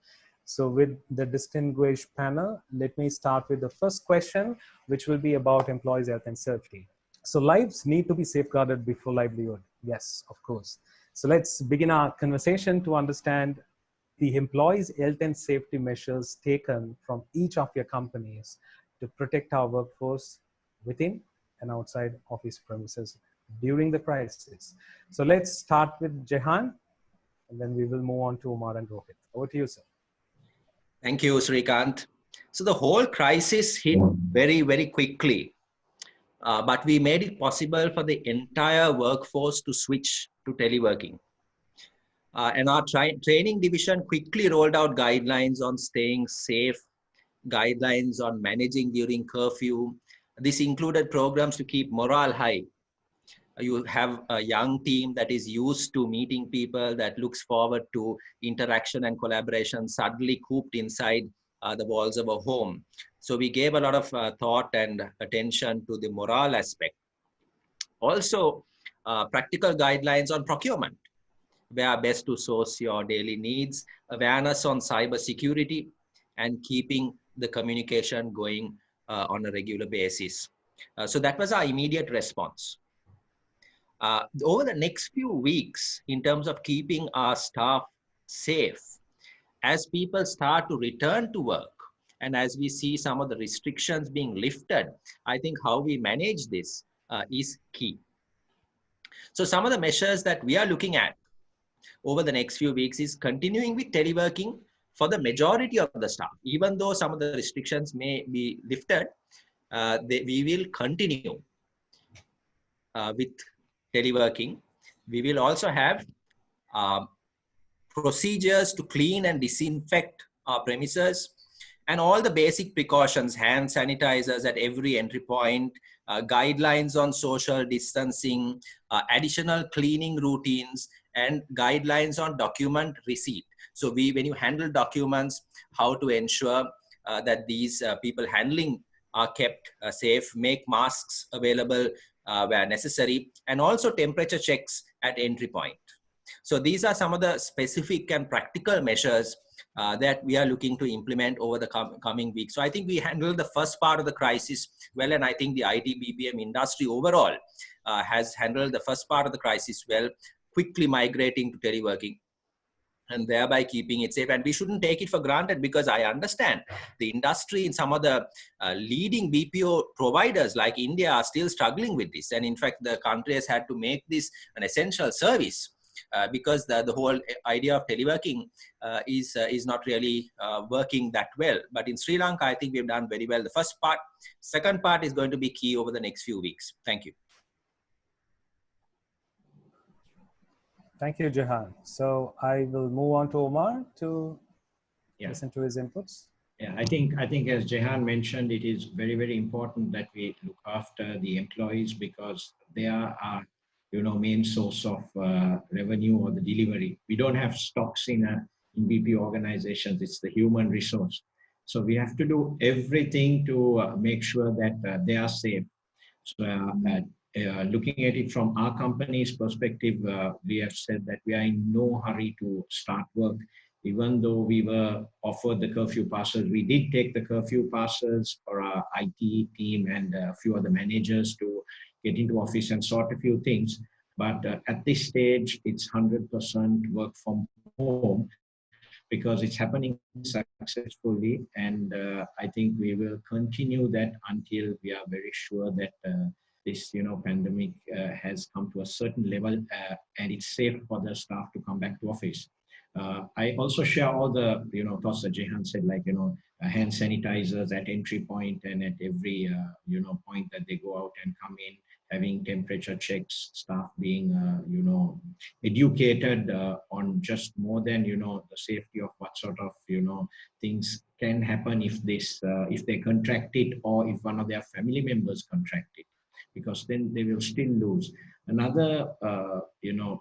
S1: So with the distinguished panel, let me start with the first question, which will be about employees' health and safety. So lives need to be safeguarded before livelihood. Yes, of course. So let's begin our conversation to understand the employees' health and safety measures taken from each of your companies to protect our workforce within and outside office premises during the crisis. So let's start with Jehan, and then we will move on to Umar and Rohit. Over to you, sir.
S4: Thank you, Srikant. So the whole crisis hit very, very quickly, but we made it possible for the entire workforce to switch to teleworking. And our training division quickly rolled out guidelines on staying safe, guidelines on managing during curfew. This included programs to keep morale high. You have a young team that is used to meeting people, that looks forward to interaction and collaboration, suddenly cooped inside the walls of a home. So we gave a lot of thought and attention to the morale aspect. Also, practical guidelines on procurement, where best to source your daily needs, awareness on cyber security, and keeping the communication going on a regular basis. So that was our immediate response. Over the next few weeks, in terms of keeping our staff safe, as people start to return to work, and as we see some of the restrictions being lifted, I think how we manage this is key. So some of the measures that we are looking at over the next few weeks is continuing with teleworking for the majority of the staff. Even though some of the restrictions may be lifted, we will continue with teleworking. We will also have procedures to clean and disinfect our premises, and all the basic precautions, hand sanitizers at every entry point, guidelines on social distancing, additional cleaning routines, and guidelines on document receipt. So when you handle documents, how to ensure that these people handling are kept safe, make masks available where necessary, and also temperature checks at entry point. So these are some of the specific and practical measures that we are looking to implement over the coming weeks. So I think we handled the first part of the crisis well, and I think the IT BPM industry overall has handled the first part of the crisis well, quickly migrating to teleworking and thereby keeping it safe. And we shouldn't take it for granted, because I understand the industry in some of the leading BPO providers like India are still struggling with this. And in fact, the country has had to make this an essential service because the whole idea of teleworking is not really working that well. But in Sri Lanka, I think we've done very well. The first part. Second part is going to be key over the next few weeks. Thank you.
S1: Thank you, Jehan. So I will move on to Omar to listen to his inputs.
S5: Yeah, I think as Jehan mentioned, it is very, very important that we look after the employees, because they are our, main source of revenue or the delivery. We don't have stocks in BP organizations. It's the human resource. So we have to do everything to make sure that they are safe. So looking at it from our company's perspective, we have said that we are in no hurry to start work. Even though we were offered the curfew passes, we did take the curfew passes for our IT team and a few other managers to get into office and sort a few things. But at this stage, it's 100% work from home, because it's happening successfully. And I think we will continue that until we are very sure that this pandemic has come to a certain level and it's safe for the staff to come back to office. I also share all the thoughts that Jehan said, like hand sanitizers at entry point and at every point that they go out and come in, having temperature checks, staff being educated on just more than the safety of what sort of things can happen if they contract it, or if one of their family members contract it, because then they will still lose. Another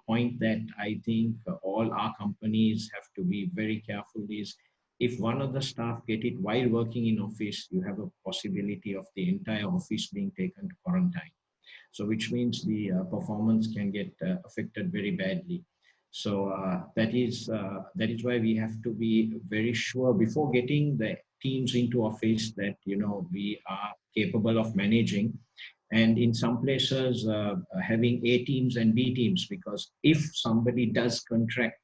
S5: point that I think all our companies have to be very careful is if one of the staff get it while working in office, you have a possibility of the entire office being taken to quarantine. So which means the performance can get affected very badly. So that is why we have to be very sure before getting the teams into office that, you know, we are capable of managing. And in some places, having A teams and B teams, because if somebody does contract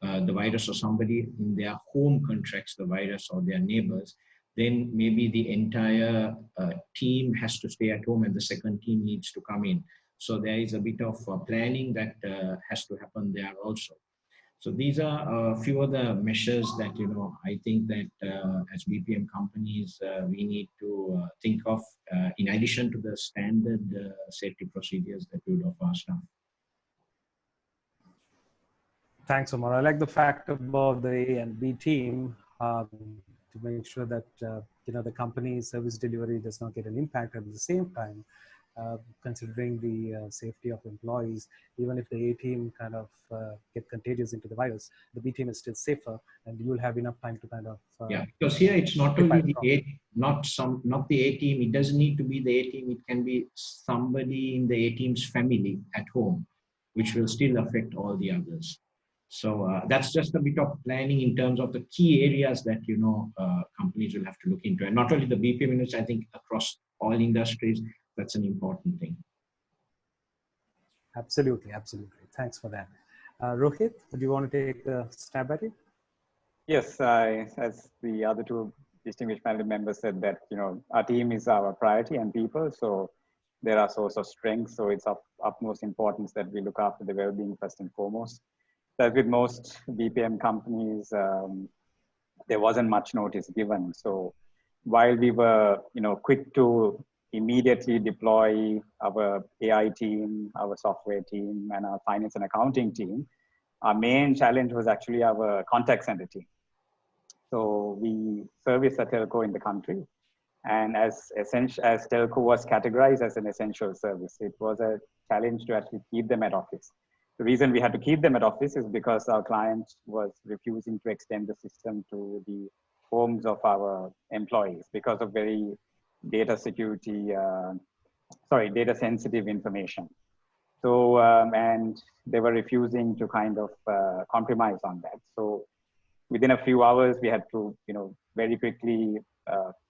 S5: the virus, or somebody in their home contracts the virus, or their neighbors, then maybe the entire team has to stay at home and the second team needs to come in. So there is a bit of planning that has to happen there also. So these are a few of the measures that, you know, I think that as BPM companies, we need to think of in addition to the standard safety procedures that we would offer our staff.
S1: Thanks, Omar. I like the fact about the A and B team to make sure that you know, the company's service delivery does not get an impact. At the same time, considering the safety of employees, even if the A team kind of get contagious into the virus, the B team is still safer, and you will have enough time to kind of
S5: yeah, because here it's not only the not the A team. It doesn't need to be the A team. It can be somebody in the A team's family at home, which will still affect all the others. So that's just a bit of planning in terms of the key areas that, you know, companies will have to look into. And not only the BPM units, I think across all industries, that's an important thing.
S1: Absolutely, absolutely. Thanks for that. Rohit, do you want to take a stab at it?
S6: Yes, as the other two distinguished panel members said, that, you know, our team is our priority and people, so they're our source of strength. So it's of utmost importance that we look after the well-being first and foremost. As with most BPM companies, there wasn't much notice given. So while we were, you know, quick to immediately deploy our AI team, our software team, and our finance and accounting team, our main challenge was actually our contact center team. So we service a telco in the country, and as telco was categorized as an essential service, it was a challenge to actually keep them at office. The reason we had to keep them at office is because our client was refusing to extend the system to the homes of our employees because of very data sensitive information. So, and they were refusing to kind of compromise on that. So within a few hours, we had to, you know, very quickly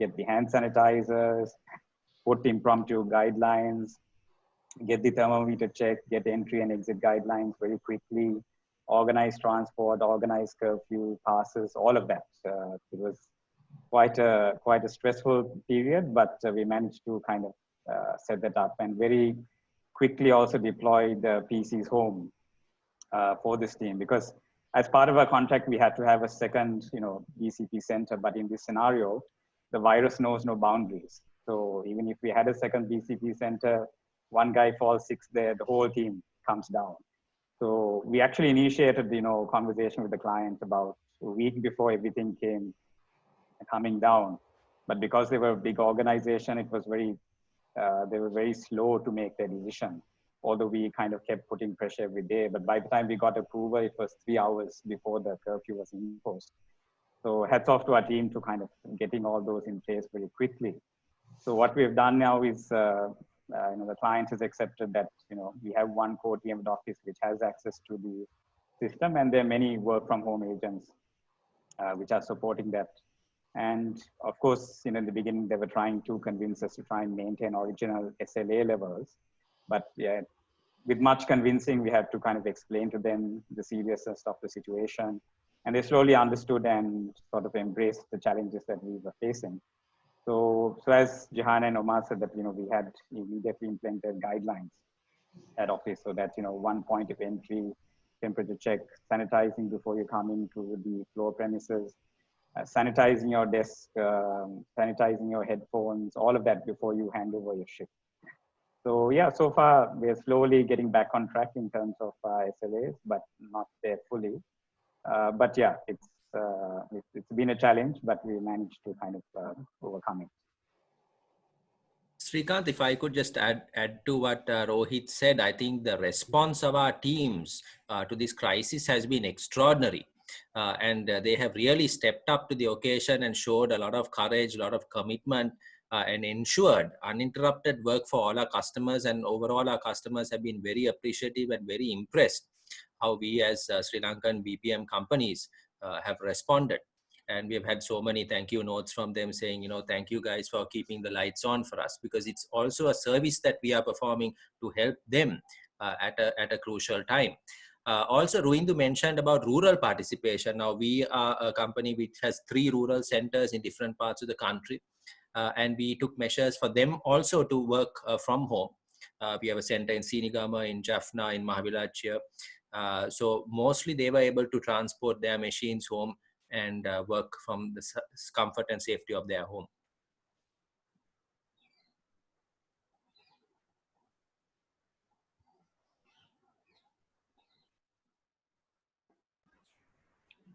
S6: get the hand sanitizers, put impromptu guidelines, get the thermometer check, get entry and exit guidelines very quickly, organize transport, organize curfew, passes, all of that. It was quite a stressful period, but we managed to kind of set that up and very quickly also deploy the PCs home for this team, because as part of our contract, we had to have a second, you know, BCP center. But in this scenario, the virus knows no boundaries. So even if we had a second BCP center, one guy falls sick there, the whole team comes down. So we actually initiated, you know, conversation with the client about a week before everything came coming down. But because they were a big organization, it was very, they were very slow to make their decision. Although we kind of kept putting pressure every day, but by the time we got approval, it was 3 hours before the curfew was imposed. So hats off to our team to kind of getting all those in place very quickly. So what we've done now is, you know, the client has accepted that, you know, we have one core team at office which has access to the system, and there are many work from home agents which are supporting that. And of course, you know, in the beginning, they were trying to convince us to try and maintain original SLA levels. But yeah, with much convincing, we had to kind of explain to them the seriousness of the situation. And they slowly understood and sort of embraced the challenges that we were facing. So as Jehan and Omar said, that, you know, we had immediately implemented guidelines at office, so that, you know, one point of entry, temperature check, sanitizing before you come into the floor premises, sanitizing your desk, sanitizing your headphones, all of that before you hand over your shift. So yeah, so far we're slowly getting back on track in terms of SLAs, but not there fully. But yeah, it's been a challenge, but we managed to kind of overcome it.
S4: Srikanth, if I could just add to what Rohit said, I think the response of our teams to this crisis has been extraordinary. and they have really stepped up to the occasion and showed a lot of courage, a lot of commitment, and ensured uninterrupted work for all our customers. And overall, our customers have been very appreciative and very impressed how we as Sri Lankan BPM companies have responded. And we have had so many thank you notes from them saying, you know, thank you guys for keeping the lights on for us, because it's also a service that we are performing to help them at a crucial time. Also, Ruindu mentioned about rural participation. Now, we are a company which has 3 rural centers in different parts of the country. And we took measures for them also to work from home. We have a center in Sinigama, in Jaffna, in Mahavilachia. So mostly they were able to transport their machines home and work from the comfort and safety of their home.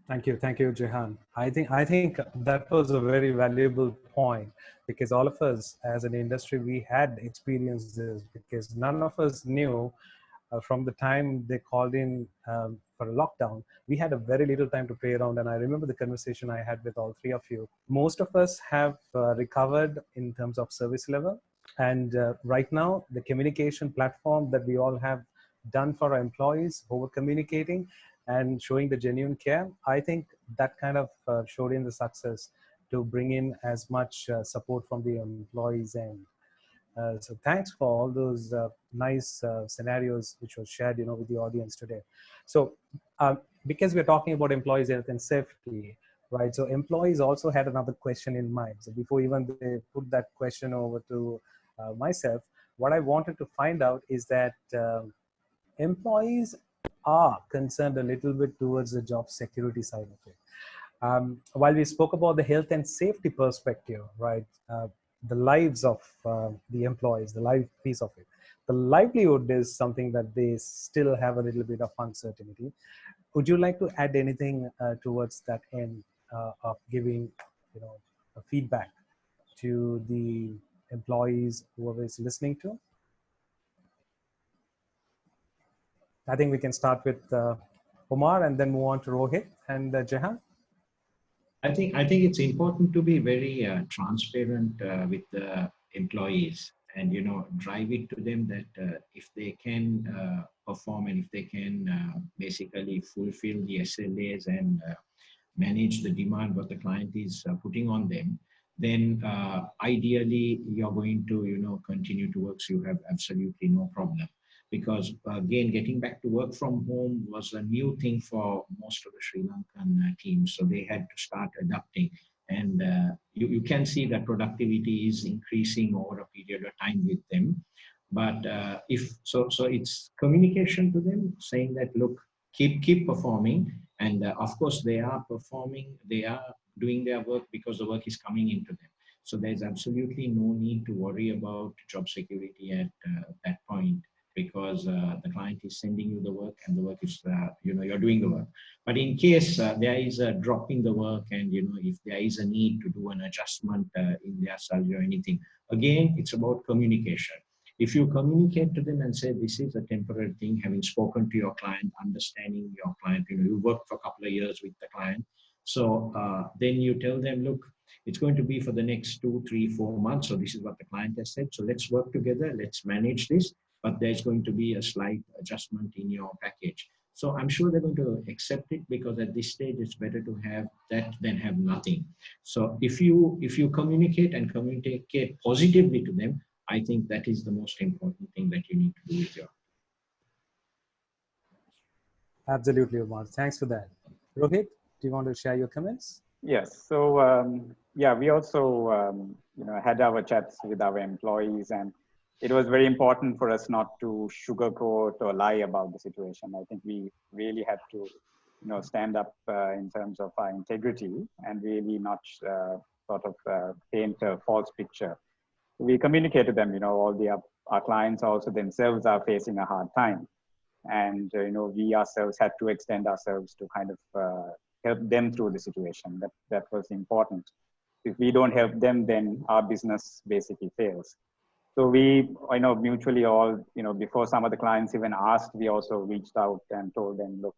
S1: Thank you, Jehan. I think that was a very valuable point, because all of us as an industry, we had experienced this, because none of us knew from the time they called in for a lockdown, we had a very little time to play around. And I remember the conversation I had with all 3 of you. Most of us have recovered in terms of service level. And right now, the communication platform that we all have done for our employees, over communicating and showing the genuine care, I think that kind of showed in the success to bring in as much support from the employees end. So thanks for all those nice scenarios which were shared, you know, with the audience today. So because we're talking about employees' health and safety, right? So employees also had another question in mind. So before even they put that question over to myself, what I wanted to find out is that employees are concerned a little bit towards the job security side of it. While we spoke about the health and safety perspective, right? The lives of the employees, the life piece of it. The livelihood is something that they still have a little bit of uncertainty. Would you like to add anything towards that end of giving, you know, a feedback to the employees, whoever is listening to? I think we can start with Omar and then move on to Rohit and Jehan.
S5: I think it's important to be very transparent with the employees, and drive it to them that if they can perform and if they can basically fulfill the SLAs and manage the demand what the client is putting on them, then ideally you're going to continue to work, so you have absolutely no problem. Because again, getting back to work from home was a new thing for most of the Sri Lankan teams. So they had to start adapting. And you can see that productivity is increasing over a period of time with them. But so it's communication to them, saying that, look, keep performing. And of course, they are performing, they are doing their work because the work is coming into them. So there's absolutely no need to worry about job security at that point, because the client is sending you the work and the work is, you're doing the work. But in case there is a drop in the work and, if there is a need to do an adjustment in their salary or anything, again, it's about communication. If you communicate to them and say, this is a temporary thing, having spoken to your client, understanding your client, you worked for a couple of years with the client. So then you tell them, look, it's going to be for the next 2, 3, 4 months. So this is what the client has said. So let's work together. Let's manage this. But there's going to be a slight adjustment in your package. So I'm sure they're going to accept it, because at this stage, it's better to have that than have nothing. So if you communicate and communicate positively to them, I think that is the most important thing that you need to do with your.
S1: Absolutely, Omar. Thanks for that. Rohit, do you want to share your comments?
S6: Yes. So yeah, we also had our chats with our employees, and it was very important for us not to sugarcoat or lie about the situation. I think we really had to, stand up in terms of our integrity and really not sort of paint a false picture. We communicate to them, all our clients also themselves are facing a hard time. And, we ourselves had to extend ourselves to kind of help them through the situation. That was important. If we don't help them, then our business basically fails. So we, mutually all, before some of the clients even asked, we also reached out and told them, look,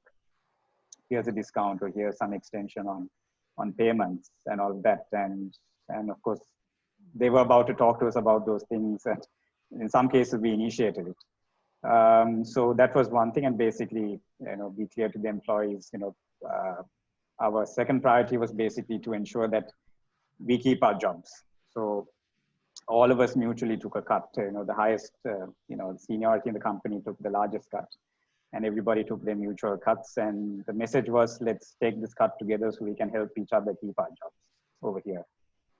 S6: here's a discount, or here's some extension on payments and all of that. And of course, they were about to talk to us about those things. And in some cases, we initiated it. So that was one thing. And basically, be clear to the employees, our second priority was basically to ensure that we keep our jobs. So all of us mutually took a cut. The highest, seniority in the company took the largest cut, and everybody took their mutual cuts. And the message was, let's take this cut together so we can help each other keep our jobs over here.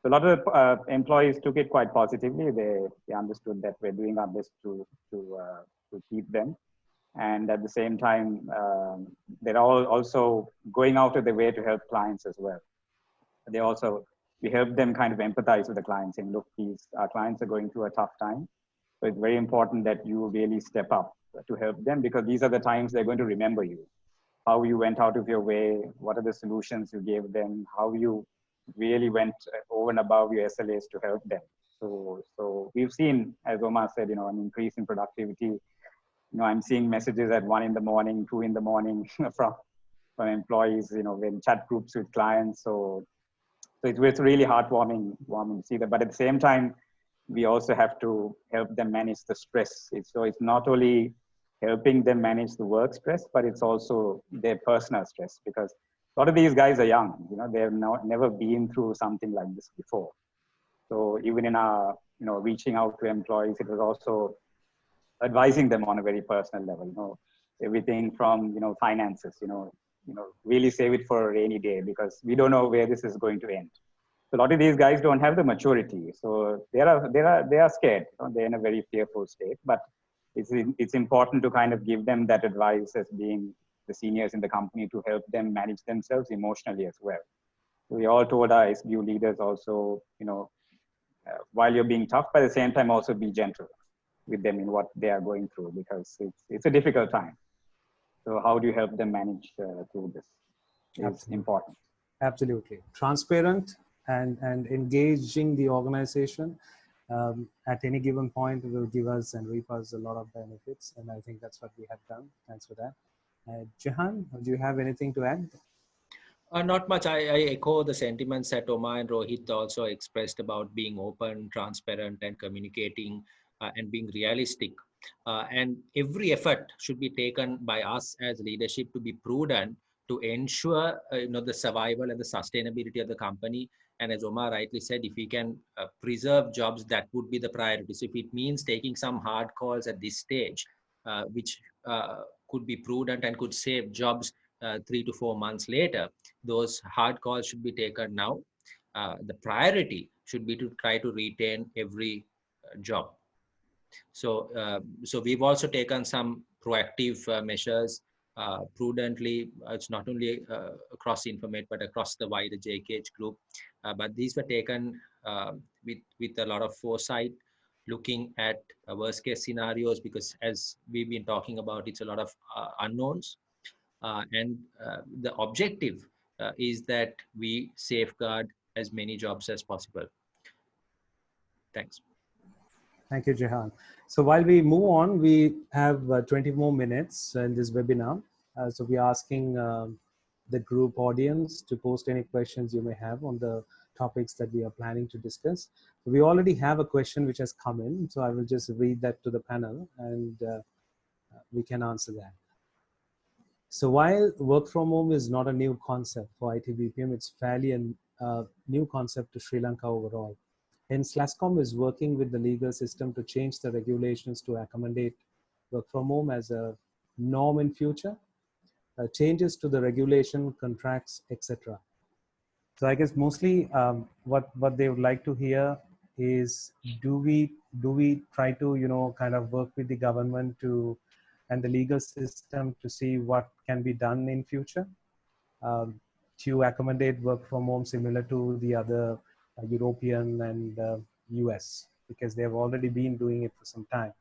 S6: So a lot of employees took it quite positively. They understood that we're doing our best to keep them. And at the same time, they're all also going out of their way to help clients as well. We help them kind of empathize with the clients, saying, look, our clients are going through a tough time. So it's very important that you really step up to help them, because these are the times they're going to remember you. How you went out of your way, what are the solutions you gave them, how you really went over and above your SLAs to help them. So we've seen, as Omar said, an increase in productivity. I'm seeing messages at 1 in the morning, 2 in the morning from employees, in chat groups with clients. So it's really heartwarming to see that. But at the same time, we also have to help them manage the stress. So it's not only helping them manage the work stress, but it's also their personal stress, because a lot of these guys are young. They've never been through something like this before. So even in our, reaching out to employees, it was also advising them on a very personal level. Everything from finances. Really save it for a rainy day, because we don't know where this is going to end. So a lot of these guys don't have the maturity, so they are scared. They're in a very fearful state. But it's important to kind of give them that advice as being the seniors in the company, to help them manage themselves emotionally as well. So we all told our SBU leaders also, while you're being tough, but at the same time also be gentle with them in what they are going through, because it's a difficult time. So how do you help them manage through this is important.
S1: Absolutely. Transparent and engaging the organization at any given point will give us and reap us a lot of benefits. And I think that's what we have done. Thanks for that. Jehan, do you have anything to add?
S4: Not much. I echo the sentiments that Omar and Rohit also expressed about being open, transparent, and communicating and being realistic. And every effort should be taken by us as leadership to be prudent, to ensure the survival and the sustainability of the company. And as Omar rightly said, if we can preserve jobs, that would be the priority. So if it means taking some hard calls at this stage, which could be prudent and could save jobs 3 to 4 months later, those hard calls should be taken now. The priority should be to try to retain every job. So we've also taken some proactive measures prudently. It's not only across Informate, but across the wider JKH group. But these were taken with a lot of foresight, looking at worst case scenarios, because as we've been talking about, it's a lot of unknowns. And the objective is that we safeguard as many jobs as possible. Thanks.
S1: Thank you, Jehan. So while we move on, we have 20 more minutes in this webinar. So we're asking the group audience to post any questions you may have on the topics that we are planning to discuss. We already have a question which has come in, so I will just read that to the panel and we can answer that. So while work from home is not a new concept for IT BPM, it's fairly a new concept to Sri Lanka overall. And SLASSCOM is working with the legal system to change the regulations to accommodate work from home as a norm in future, changes to the regulation, contracts, etc. So I guess mostly what they would like to hear is, do we try to kind of work with the government and the legal system to see what can be done in future to accommodate work from home similar to the other European and US, because they have already been doing it for some time.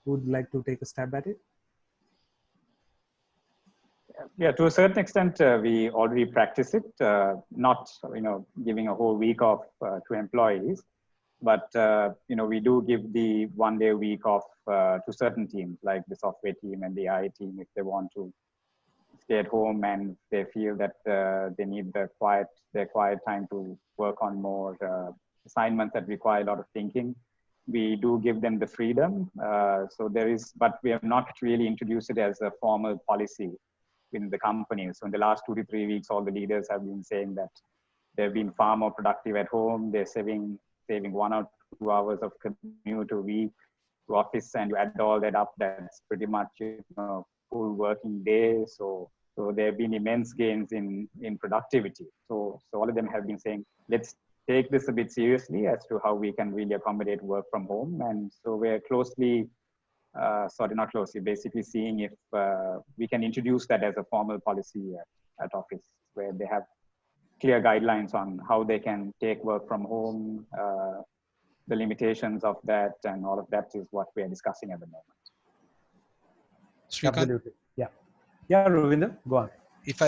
S1: Who would like to take a stab at it?
S6: Yeah, to a certain extent, we already practice it, not giving a whole week off to employees, but we do give the 1 day a week off to certain teams, like the software team and the AI team, if they want to stay at home and they feel that they need their quiet time to work on more assignments that require a lot of thinking. We do give them the freedom. So there is, but we have not really introduced it as a formal policy in the company. So in the last 2 to 3 weeks, all the leaders have been saying that they've been far more productive at home. They're saving 1 or 2 hours of commute a week to office, and you add all that up, that's pretty much, you know, full working day. So there have been immense gains in productivity. So all of them have been saying, let's take this a bit seriously as to how we can really accommodate work from home. And so we're closely, not closely, basically seeing if we can introduce that as a formal policy at office, where they have clear guidelines on how they can take work from home, the limitations of that, and all of that is what we are discussing at the moment.
S3: Srikanth?
S1: Absolutely. Yeah. Yeah, Ravinder, go on.
S3: If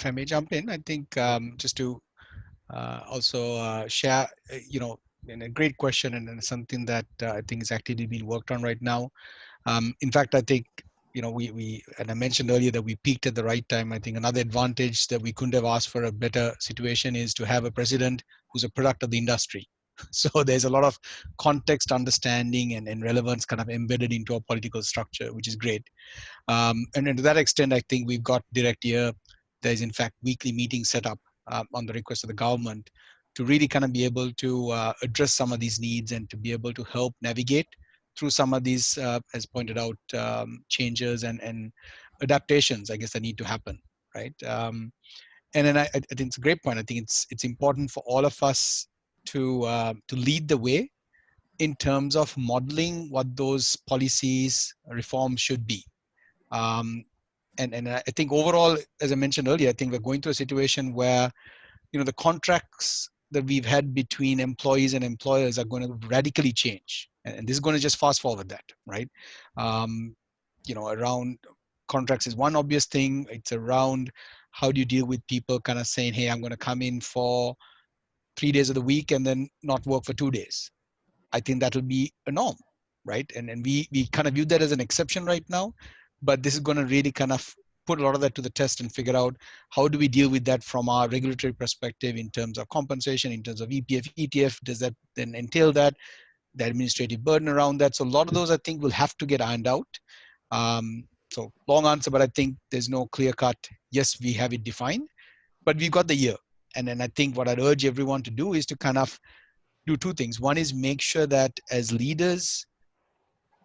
S3: I may jump in, I think just to also share, and a great question, and something that I think is actively being worked on right now. In fact, I think, we and I mentioned earlier that we peaked at the right time. I think another advantage that we couldn't have asked for a better situation is to have a president who's a product of the industry. So there's a lot of context understanding and relevance kind of embedded into our political structure, which is great. And to that extent, I think we've got direct ear. There's in fact weekly meetings set up on the request of the government to really kind of be able to address some of these needs and to be able to help navigate through some of these, as pointed out, changes and adaptations, I guess, that need to happen, right? And then I think it's a great point. I think it's important for all of us to lead the way in terms of modeling what those policies, reforms should be. And I think overall, as I mentioned earlier, I think we're going through a situation where, the contracts that we've had between employees and employers are going to radically change. And this is going to just fast forward that, right? Around contracts is one obvious thing. It's around how do you deal with people kind of saying, hey, I'm going to come in for 3 days of the week and then not work for 2 days. I think that will be a norm, right? And we kind of view that as an exception right now, but this is going to really kind of put a lot of that to the test and figure out how do we deal with that from our regulatory perspective in terms of compensation, in terms of EPF, ETF, does that then entail that, the administrative burden around that? So a lot of those, I think, will have to get ironed out. So long answer, but I think there's no clear cut. Yes, we have it defined, but we've got the year. And then I think what I'd urge everyone to do is to kind of do two things. One is make sure that as leaders,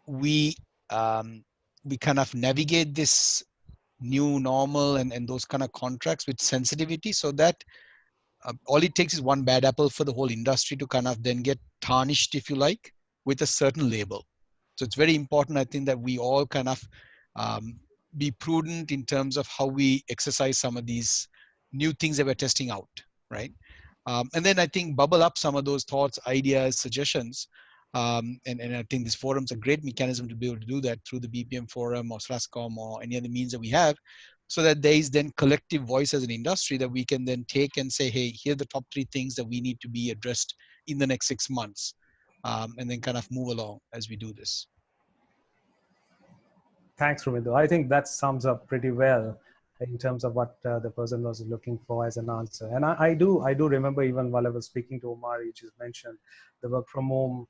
S3: we kind of navigate this new normal and those kind of contracts with sensitivity, so that all it takes is one bad apple for the whole industry to kind of then get tarnished, if you like, with a certain label. So it's very important, I think, that we all kind of be prudent in terms of how we exercise some of these new things that we're testing out, right? And then I think bubble up some of those thoughts, ideas, suggestions. And I think this forum's a great mechanism to be able to do that through the BPM forum or SLASSCOM or any other means that we have, so that there is then collective voice as an industry that we can then take and say, hey, here are the top 3 things that we need to be addressed in the next 6 months, and then kind of move along as we do this.
S1: Thanks, Ravinder. I think that sums up pretty well in terms of what the person was looking for as an answer. And I do remember, even while I was speaking to Omar, you just mentioned the work from home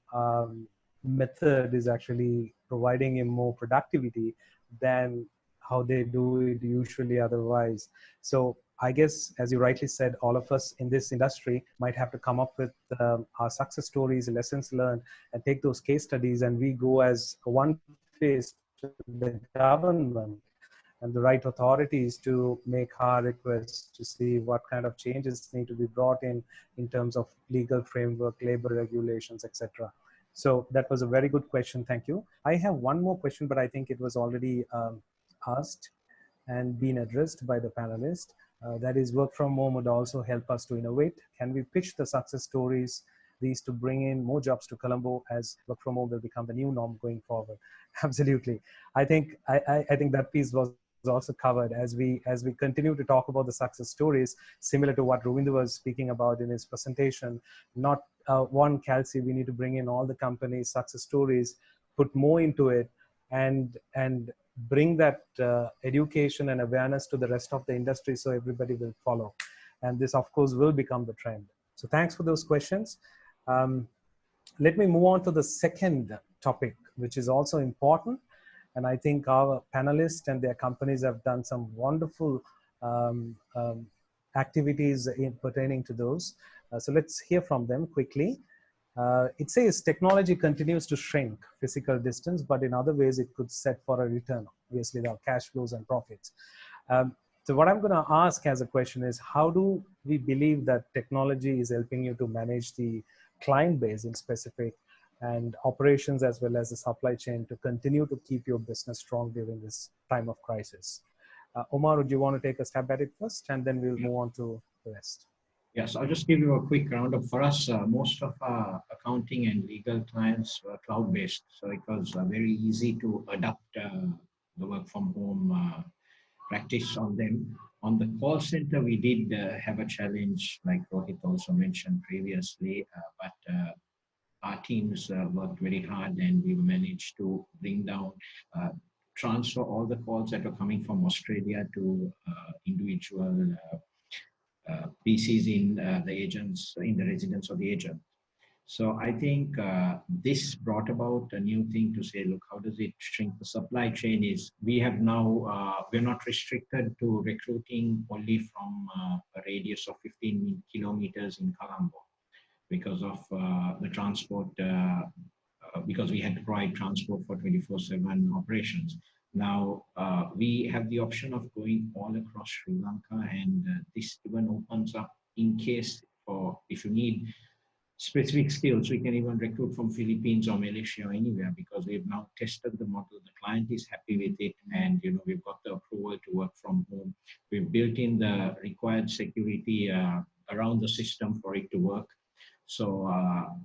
S1: method is actually providing him more productivity than how they do it usually otherwise. So I guess, as you rightly said, all of us in this industry might have to come up with our success stories, lessons learned, and take those case studies, and we go as one face to the government and the right authorities to make our requests to see what kind of changes need to be brought in terms of legal framework, labor regulations, etc. So that was a very good question. Thank you. I have one more question, but I think it was already asked and been addressed by the panelist. That is, work from home would also help us to innovate. Can we pitch the success stories, these to bring in more jobs to Colombo, as work from home will become the new norm going forward? Absolutely. I think that piece was also covered as we continue to talk about the success stories, similar to what Ravinder was speaking about in his presentation. Not one Kelsey, we need to bring in all the companies' success stories, put more into it, and bring that education and awareness to the rest of the industry so everybody will follow. And this, of course, will become the trend. So thanks for those questions. Let me move on to the second topic, which is also important. And I think our panelists and their companies have done some wonderful activities pertaining to those. So let's hear from them quickly. It says technology continues to shrink physical distance, but in other ways it could set for a return. Obviously, there are cash flows and profits. So what I'm going to ask as a question is, how do we believe that technology is helping you to manage the client base in specific and operations as well as the supply chain to continue to keep your business strong during this time of crisis? Omar, would you want to take a stab at it first, and then we'll move on to the rest?
S5: Yes, I'll just give you a quick roundup. For us, most of our accounting and legal clients were cloud-based, so it was very easy to adapt the work from home practice on them. On the call center, we did have a challenge, like Rohit also mentioned previously, but our teams worked very hard, and we managed to bring down, transfer all the calls that were coming from Australia to individual PCs in the agents, in the residence of the agent. So I think this brought about a new thing to say, look, how does it shrink the supply chain? Is we have now, we're not restricted to recruiting only from a radius of 15 kilometers in Colombo because of the transport, because we had to provide transport for 24/7 operations. Now we have the option of going all across Sri Lanka, and this even opens up in case for if you need specific skills, we can even recruit from Philippines or Malaysia or anywhere, because we've now tested the model. The client is happy with it, and we've got the approval to work from home. We've built in the required security around the system for it to work. So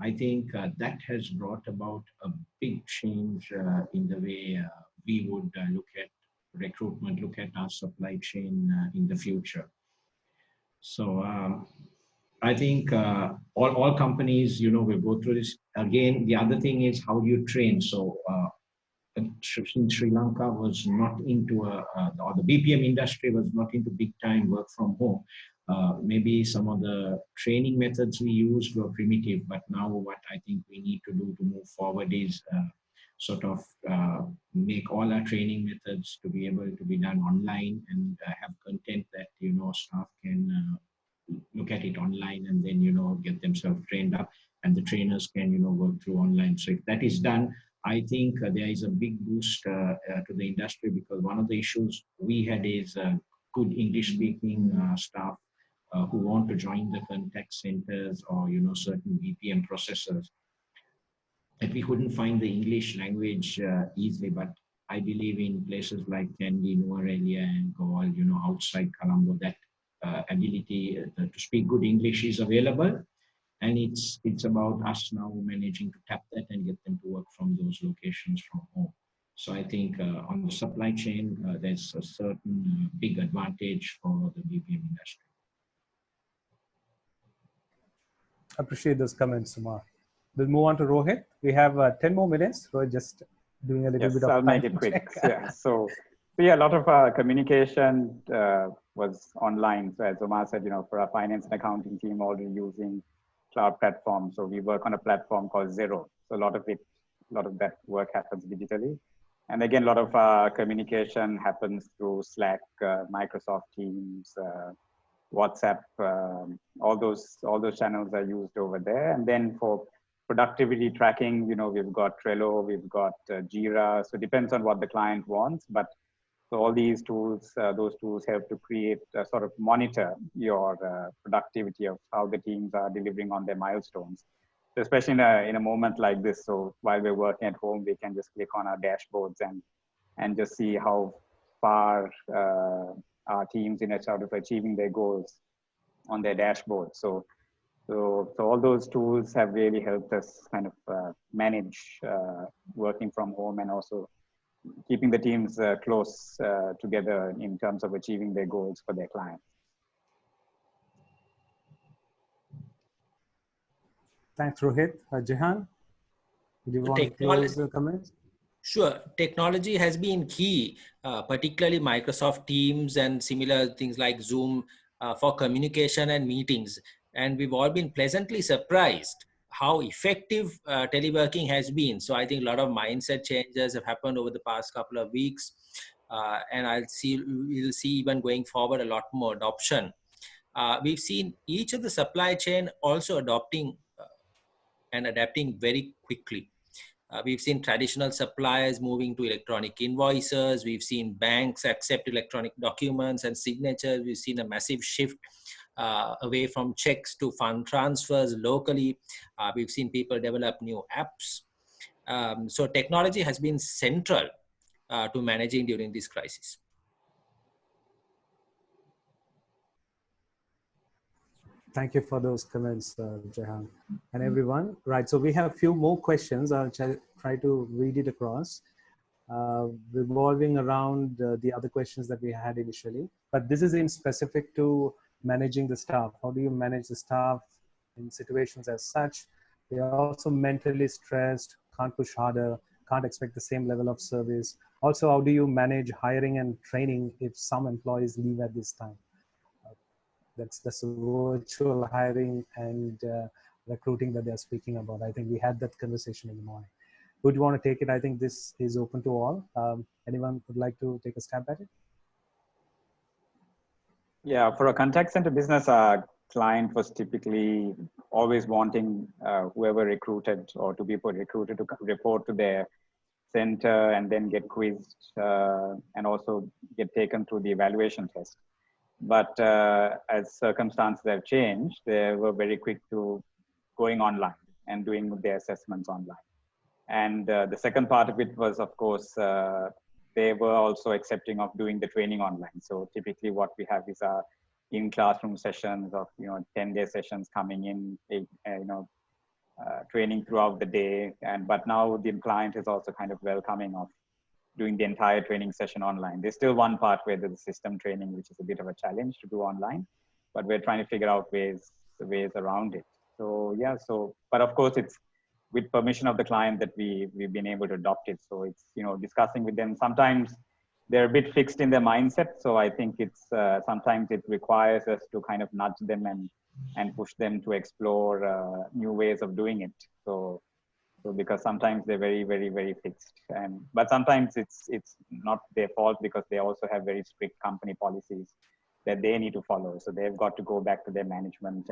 S5: I think that has brought about a big change in the way we would look at recruitment, look at our supply chain in the future. So I think all companies, will go through this. Again, the other thing is, how do you train? So in Sri Lanka was not into or the BPM industry was not into big time work from home. Maybe some of the training methods we used were primitive, but now what I think we need to do to move forward is sort of make all our training methods to be able to be done online, and have content that, staff can look at it online, and then, get themselves trained up, and the trainers can, work through online. So if that is done, I think there is a big boost to the industry, because one of the issues we had is good English speaking staff who want to join the contact centers or, certain BPM processors. And we couldn't find the English language easily, but I believe in places like Kandy, Nuwara and Gaul, outside Colombo, that ability to speak good English is available. And it's about us now managing to tap that and get them to work from those locations from home. So I think on the supply chain, there's a certain big advantage for the BPM industry.
S1: I appreciate those comments, Sumar. We'll move on to Rohit. We have 10 more minutes. Rohit, just doing a little bit of
S6: I'll make it quick. Yeah. So yeah, a lot of communication was online. So as Omar said, for our finance and accounting team, already using cloud platform. So we work on a platform called Zero. So a lot of that work happens digitally. And again, a lot of communication happens through Slack, Microsoft Teams, WhatsApp, all those channels are used over there. And then for productivity tracking, we've got Trello, we've got Jira. So it depends on what the client wants, but so all these tools, those tools help to create, sort of monitor your productivity of how the teams are delivering on their milestones. So especially in a moment like this, so while we're working at home, we can just click on our dashboards and just see how far our teams in sort of achieving their goals on their dashboard. So all those tools have really helped us kind of manage working from home, and also keeping the teams close together in terms of achieving their goals for their clients.
S1: Thanks, Rohit. Jehan, do you want to close the comments?
S4: Sure. Technology has been key, particularly Microsoft Teams and similar things like Zoom for communication and meetings. And we've all been pleasantly surprised how effective teleworking has been. So I think a lot of mindset changes have happened over the past couple of weeks. And we'll see even going forward a lot more adoption. We've seen each of the supply chain also adopting and adapting very quickly. We've seen traditional suppliers moving to electronic invoices. We've seen banks accept electronic documents and signatures. We've seen a massive shift away from checks to fund transfers locally. We've seen people develop new apps. So technology has been central to managing during this crisis.
S1: Thank you for those comments, Jehan. And everyone, right, so we have a few more questions. I'll try to read it across, revolving around the other questions that we had initially. But this is in specific to managing the staff. How do you manage the staff in situations as such? They are also mentally stressed, can't push harder, can't expect the same level of service. Also, how do you manage hiring and training if some employees leave at this time? That's virtual hiring and recruiting that they're speaking about. I think we had that conversation in the morning. Would you want to take it? I think this is open to all. Anyone would like to take a stab at it?
S6: Yeah, for a contact center business, our client was typically always wanting whoever recruited or to be recruited to report to their center and then get quizzed and also get taken through the evaluation test. But as circumstances have changed, they were very quick to going online and doing their assessments online. And the second part of it was, of course, they were also accepting of doing the training online. So typically what we have is our in-classroom sessions of, 10-day sessions coming in, training throughout the day. But now the client is also kind of welcoming of doing the entire training session online. There's still one part where there's system training, which is a bit of a challenge to do online, but we're trying to figure out ways around it. So yeah, but of course it's with permission of the client that we've been able to adopt it. So it's, discussing with them. Sometimes they're a bit fixed in their mindset. So I think it's, sometimes it requires us to kind of nudge them and push them to explore new ways of doing it. So because sometimes they're very, very, very fixed, but sometimes it's not their fault because they also have very strict company policies that they need to follow. So they've got to go back to their management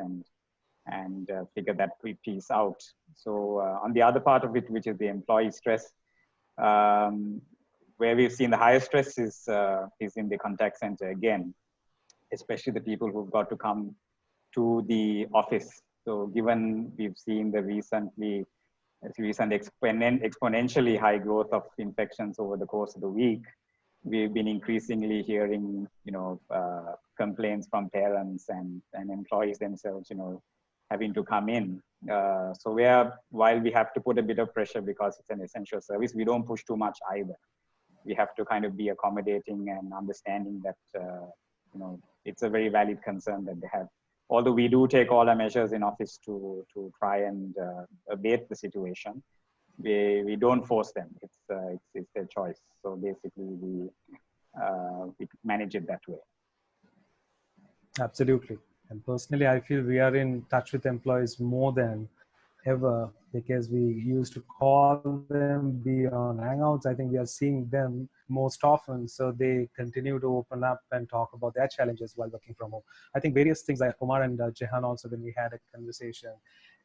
S6: and figure that piece out. So on the other part of it, which is the employee stress, where we've seen the highest stress is in the contact center again, especially the people who've got to come to the office. So given we've seen the recent exponentially high growth of infections over the course of the week, we've been increasingly hearing, complaints from parents and employees themselves, having to come in. So while we have to put a bit of pressure because it's an essential service, we don't push too much either. We have to kind of be accommodating and understanding that, it's a very valid concern that they have. Although we do take all our measures in office to try and abate the situation, we don't force them. It's their choice. So basically, we manage it that way.
S1: Absolutely. And personally, I feel we are in touch with employees more than ever because we used to call them, be on Hangouts. I think we are seeing them most often. So they continue to open up and talk about their challenges while working from home. I think various things like Omar and Jehan also, when we had a conversation,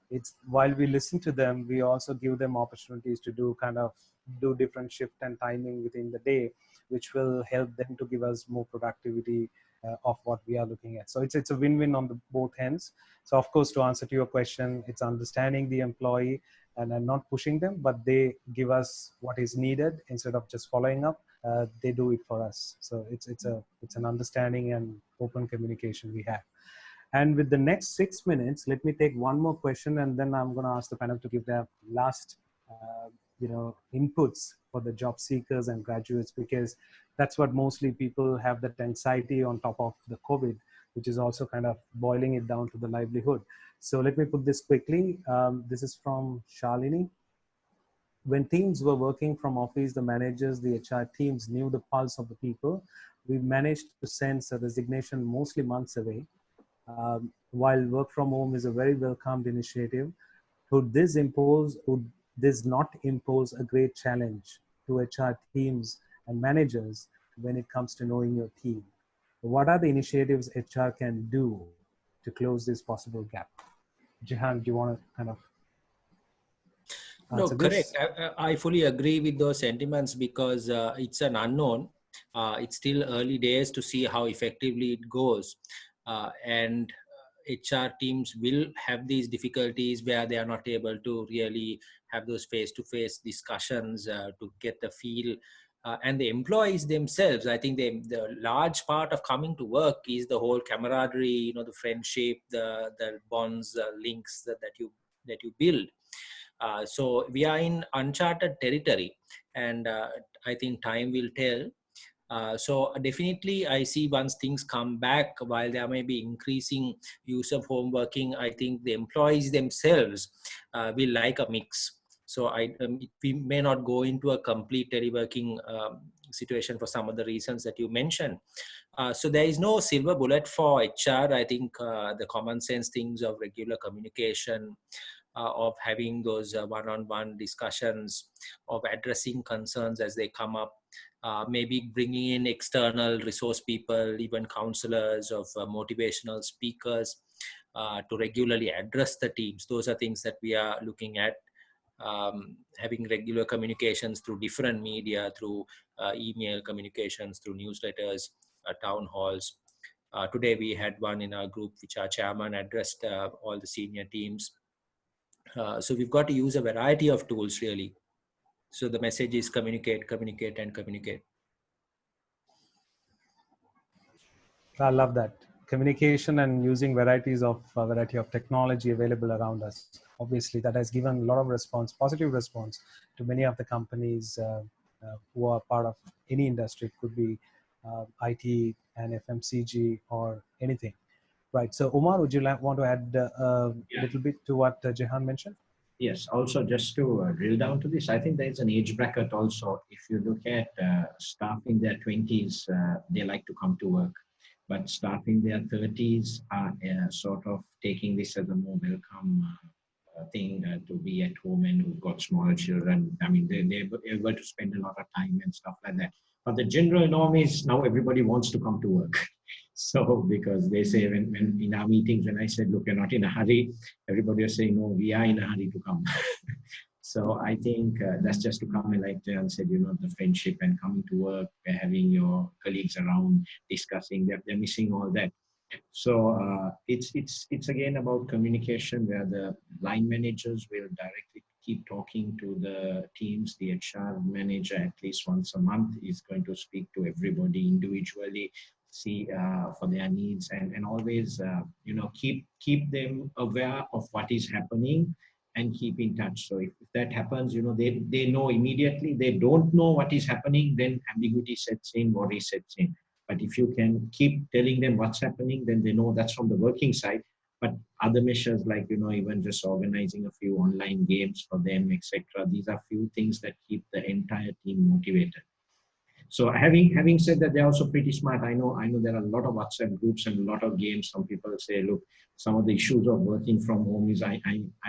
S1: it's while we listen to them, we also give them opportunities to do different shift and timing within the day, which will help them to give us more productivity of what we are looking at. So it's a win-win on both ends. So of course, to answer to your question, it's understanding the employee and not pushing them, but they give us what is needed instead of just following up. They do it for us. So it's an understanding and open communication we have. And with the next 6 minutes, let me take one more question, and then I'm going to ask the panel to give their last, inputs for the job seekers and graduates, because that's what mostly people have, that anxiety on top of the COVID, which is also kind of boiling it down to the livelihood. So let me put this quickly. This is from Shalini. when teams were working from office, the managers, the HR teams knew the pulse of the people. We managed to sense a resignation mostly months away. While work from home is a very welcomed initiative, would this not impose a great challenge to HR teams and managers when it comes to knowing your team? What are the initiatives HR can do to close this possible gap? Jehan, do you want to kind of
S4: No,
S1: answer
S4: correct.
S1: this?
S4: I fully agree with those sentiments because it's an unknown. It's still early days to see how effectively it goes. And HR teams will have these difficulties where they are not able to really have those face-to-face discussions to get the feel. And the employees themselves, I think the large part of coming to work is the whole camaraderie, you know, the friendship, the bonds, links that you build. So we are in uncharted territory, and I think time will tell. So definitely I see once things come back, while there may be increasing use of home working, I think the employees themselves will like a mix. So we may not go into a complete teleworking situation for some of the reasons that you mentioned. So there is no silver bullet for HR. I think the common sense things of regular communication, of having those one-on-one discussions, of addressing concerns as they come up, maybe bringing in external resource people, even counselors, of motivational speakers to regularly address the teams. Those are things that we are looking at. Having regular communications through different media, through email communications, through newsletters, town halls. Today we had one in our group which our chairman addressed all the senior teams. So we've got to use a variety of tools really. So the message is communicate, communicate, and communicate.
S1: I love that. Communication and using variety of technology available around us. Obviously, that has given a lot of response, positive response to many of the companies who are part of any industry. It could be IT and FMCG or anything. Right. So, Umar, would you want to add a little bit to what Jehan mentioned?
S5: Yes, also just to drill down to this, I think there's an age bracket also. If you look at staff in their 20s, they like to come to work, but staff in their 30s are sort of taking this as a more welcome thing to be at home, and who've got smaller children. I mean, they're able to spend a lot of time and stuff like that. But the general norm is now everybody wants to come to work. So because they say when in our meetings, when I said, look, you're not in a hurry, everybody was saying, no, we are in a hurry to come. So I think that's just to come and like Jan said, you know, the friendship and coming to work, having your colleagues around discussing, they're missing all that. So it's again about communication, where the line managers will directly keep talking to the teams. The HR manager at least once a month is going to speak to everybody individually, see for their needs, and always you know, keep them aware of what is happening and keep in touch. So if that happens, you know, they know immediately. They don't know what is happening, then ambiguity sets in, worry sets in. But if you can keep telling them what's happening, then they know that's from the working side. But other measures like, you know, even just organizing a few online games for them, etc. These are few things that keep the entire team motivated. So having said that, they're also pretty smart. I know there are a lot of WhatsApp groups and a lot of games. Some people say, look, some of the issues of working from home is I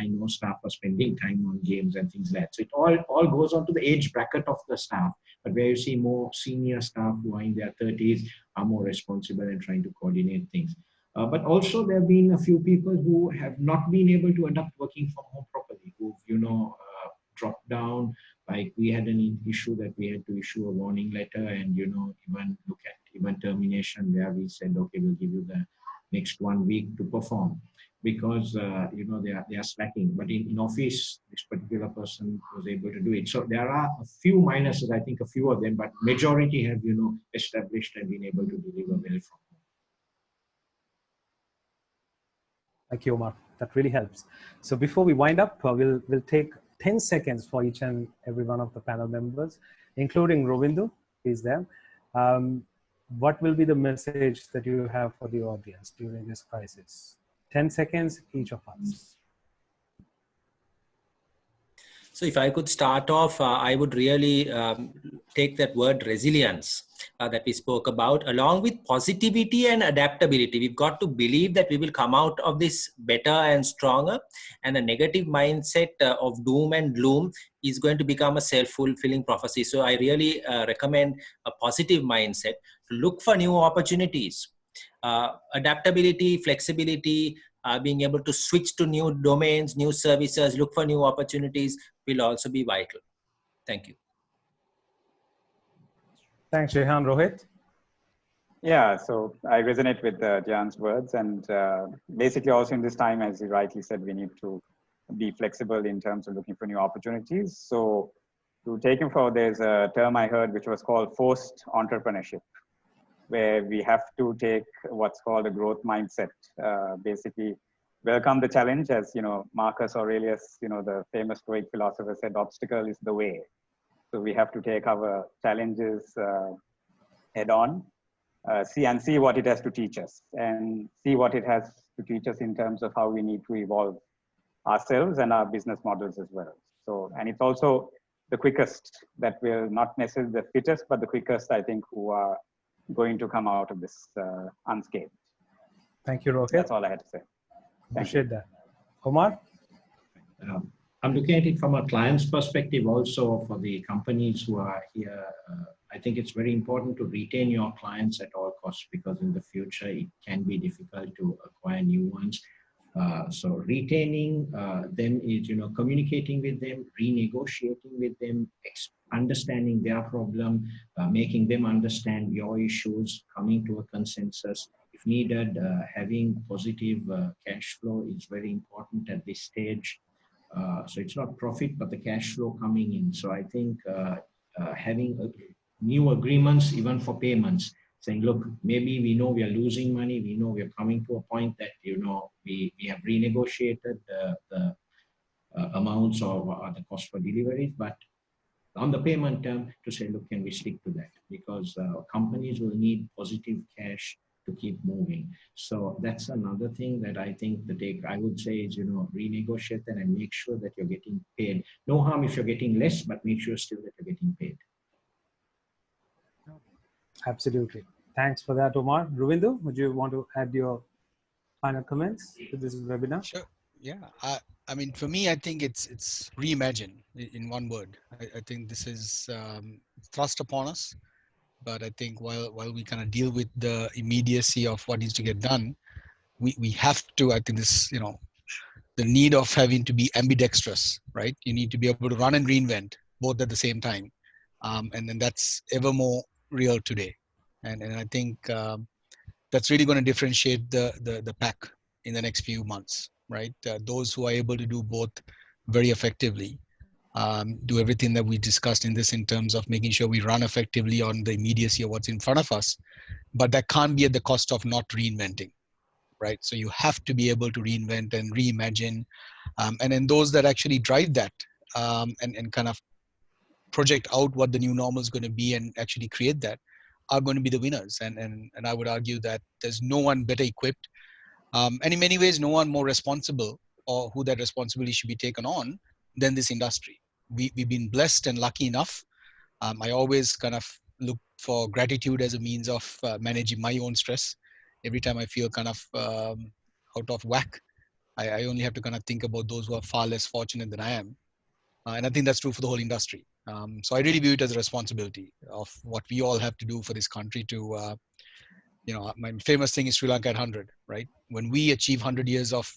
S5: know staff are spending time on games and things like that. So it all goes on to the age bracket of the staff. But where you see more senior staff who are in their 30s are more responsible and trying to coordinate things. But also there have been a few people who have not been able to adapt working from home properly, who've, you know, dropped down. Like we had an issue that we had to issue a warning letter, and, you know, even look at even termination, where we said, okay, we'll give you the next 1 week to perform, because you know, they are slacking. But in office, this particular person was able to do it. So there are a few minuses, I think a few of them, but majority have, you know, established and been able to deliver well from home.
S1: Thank you, Omar. That really helps. So before we wind up, we'll take 10 seconds for each and every one of the panel members, including Rovindu, is there. What will be the message that you have for the audience during this crisis? 10 seconds, each of us.
S4: So if I could start off, I would really take that word resilience that we spoke about, along with positivity and adaptability. We've got to believe that we will come out of this better and stronger, and a negative mindset of doom and gloom is going to become a self-fulfilling prophecy. So I really recommend a positive mindset to look for new opportunities. Adaptability, flexibility, being able to switch to new domains, new services, look for new opportunities will also be vital. Thank you.
S1: Thanks, Jehan. Rohit?
S6: Yeah, so I resonate with Jan's words, and basically also in this time, as he rightly said, we need to be flexible in terms of looking for new opportunities. So to take him forward, there's a term I heard which was called forced entrepreneurship, where we have to take what's called a growth mindset. Basically, welcome the challenge, as Marcus Aurelius, the famous Stoic philosopher, said, "Obstacle is the way." So we have to take our challenges head on, see what it has to teach us, and see what it has to teach us in terms of how we need to evolve ourselves and our business models as well. So, and it's also the quickest that will, not necessarily the fittest, but the quickest, I think, who are going to come out of this unscathed.
S1: Thank you, Rohit.
S6: That's all I had to say.
S1: Appreciate that. Omar?
S5: I'm looking at it from a client's perspective also for the companies who are here. I think it's very important to retain your clients at all costs, because in the future it can be difficult to acquire new ones. So retaining them is, communicating with them, renegotiating with them, understanding their problem, making them understand your issues, coming to a consensus. If needed, having positive cash flow is very important at this stage. So it's not profit, but the cash flow coming in. So I think having new agreements, even for payments, saying, look, maybe we know we are losing money. We know we are coming to a point that, we have renegotiated the amounts or the cost for deliveries, but on the payment term to say, look, can we stick to that? Because companies will need positive cash to keep moving. So that's another thing that I think I would say is, renegotiate that and make sure that you're getting paid. No harm if you're getting less, but make sure still that you're getting paid.
S1: Absolutely. Thanks for that, Omar. Ruvindo, would you want to add your final comments to this webinar?
S3: Sure. Yeah. I mean, for me, I think it's reimagine in one word. I think this is thrust upon us. But I think while we kind of deal with the immediacy of what needs to get done, we have to, I think this, the need of having to be ambidextrous, right? You need to be able to run and reinvent both at the same time. And then that's ever more real today. And I think that's really going to differentiate the pack in the next few months, right? Those who are able to do both very effectively, do everything that we discussed in this in terms of making sure we run effectively on the immediacy of what's in front of us, but that can't be at the cost of not reinventing, right? So you have to be able to reinvent and reimagine, and then those that actually drive that and kind of project out what the new normal is going to be and actually create that are going to be the winners. And I would argue that there's no one better equipped, and in many ways, no one more responsible or who that responsibility should be taken on than this industry. We've been blessed and lucky enough. I always kind of look for gratitude as a means of managing my own stress. Every time I feel kind of out of whack, I only have to kind of think about those who are far less fortunate than I am. And I think that's true for the whole industry. So I really view it as a responsibility of what we all have to do for this country to, my famous thing is Sri Lanka at 100, right? When we achieve 100 years of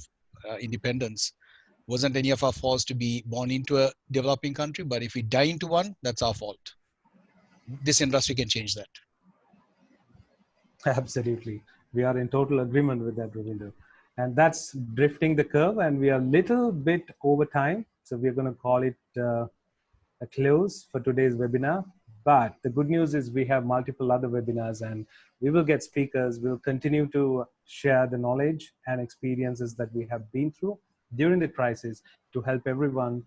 S3: independence, wasn't any of our faults to be born into a developing country, but if we die into one, that's our fault. This industry can change that.
S1: Absolutely. We are in total agreement with that, Ravinder. And that's drifting the curve, and we are a little bit over time. So we're going to call it a close for today's webinar. But the good news is we have multiple other webinars, and we will get speakers. We'll continue to share the knowledge and experiences that we have been through during the crisis to help everyone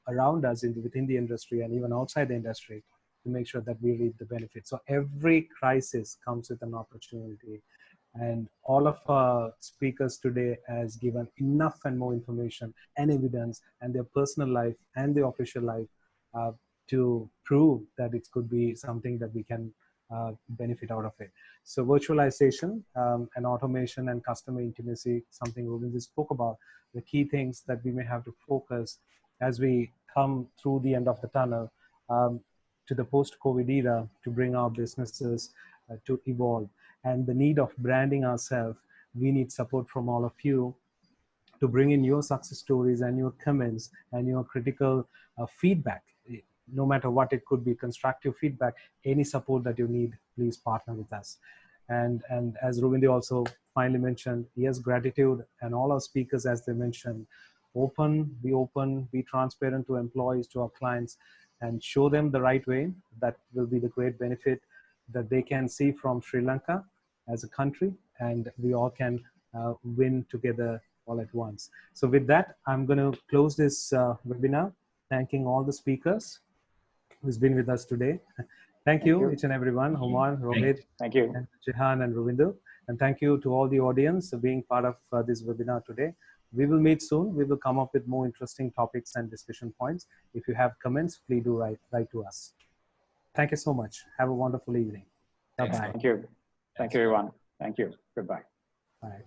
S1: around us within the industry and even outside the industry to make sure that we reap the benefits. So every crisis comes with an opportunity. And all of our speakers today has given enough and more information and evidence and their personal life and their official life to prove that it could be something that we can benefit out of it. So virtualization and automation and customer intimacy, something Ravinder spoke about, the key things that we may have to focus as we come through the end of the tunnel to the post-COVID era to bring our businesses to evolve. And the need of branding ourselves, we need support from all of you to bring in your success stories and your comments and your critical feedback. No matter what it could be, constructive feedback, any support that you need, please partner with us. And as Ravinder also finally mentioned, yes, gratitude, and all our speakers, as they mentioned, open, be transparent to employees, to our clients, and show them the right way. That will be the great benefit that they can see from Sri Lanka as a country, and we all can win together all at once. So with that, I'm going to close this webinar, thanking all the speakers who's been with us today. Thank you, each and everyone, Humar, Rohit,
S6: Thank you.
S1: and Jehan and Ravinder. And thank you to all the audience for being part of this webinar today. We will meet soon. We will come up with more interesting topics and discussion points. If you have comments, please do write to us. Thank you so much. Have a wonderful evening. Bye-bye.
S6: Thank you. Thank you, everyone. Thank you. Goodbye.
S1: Bye.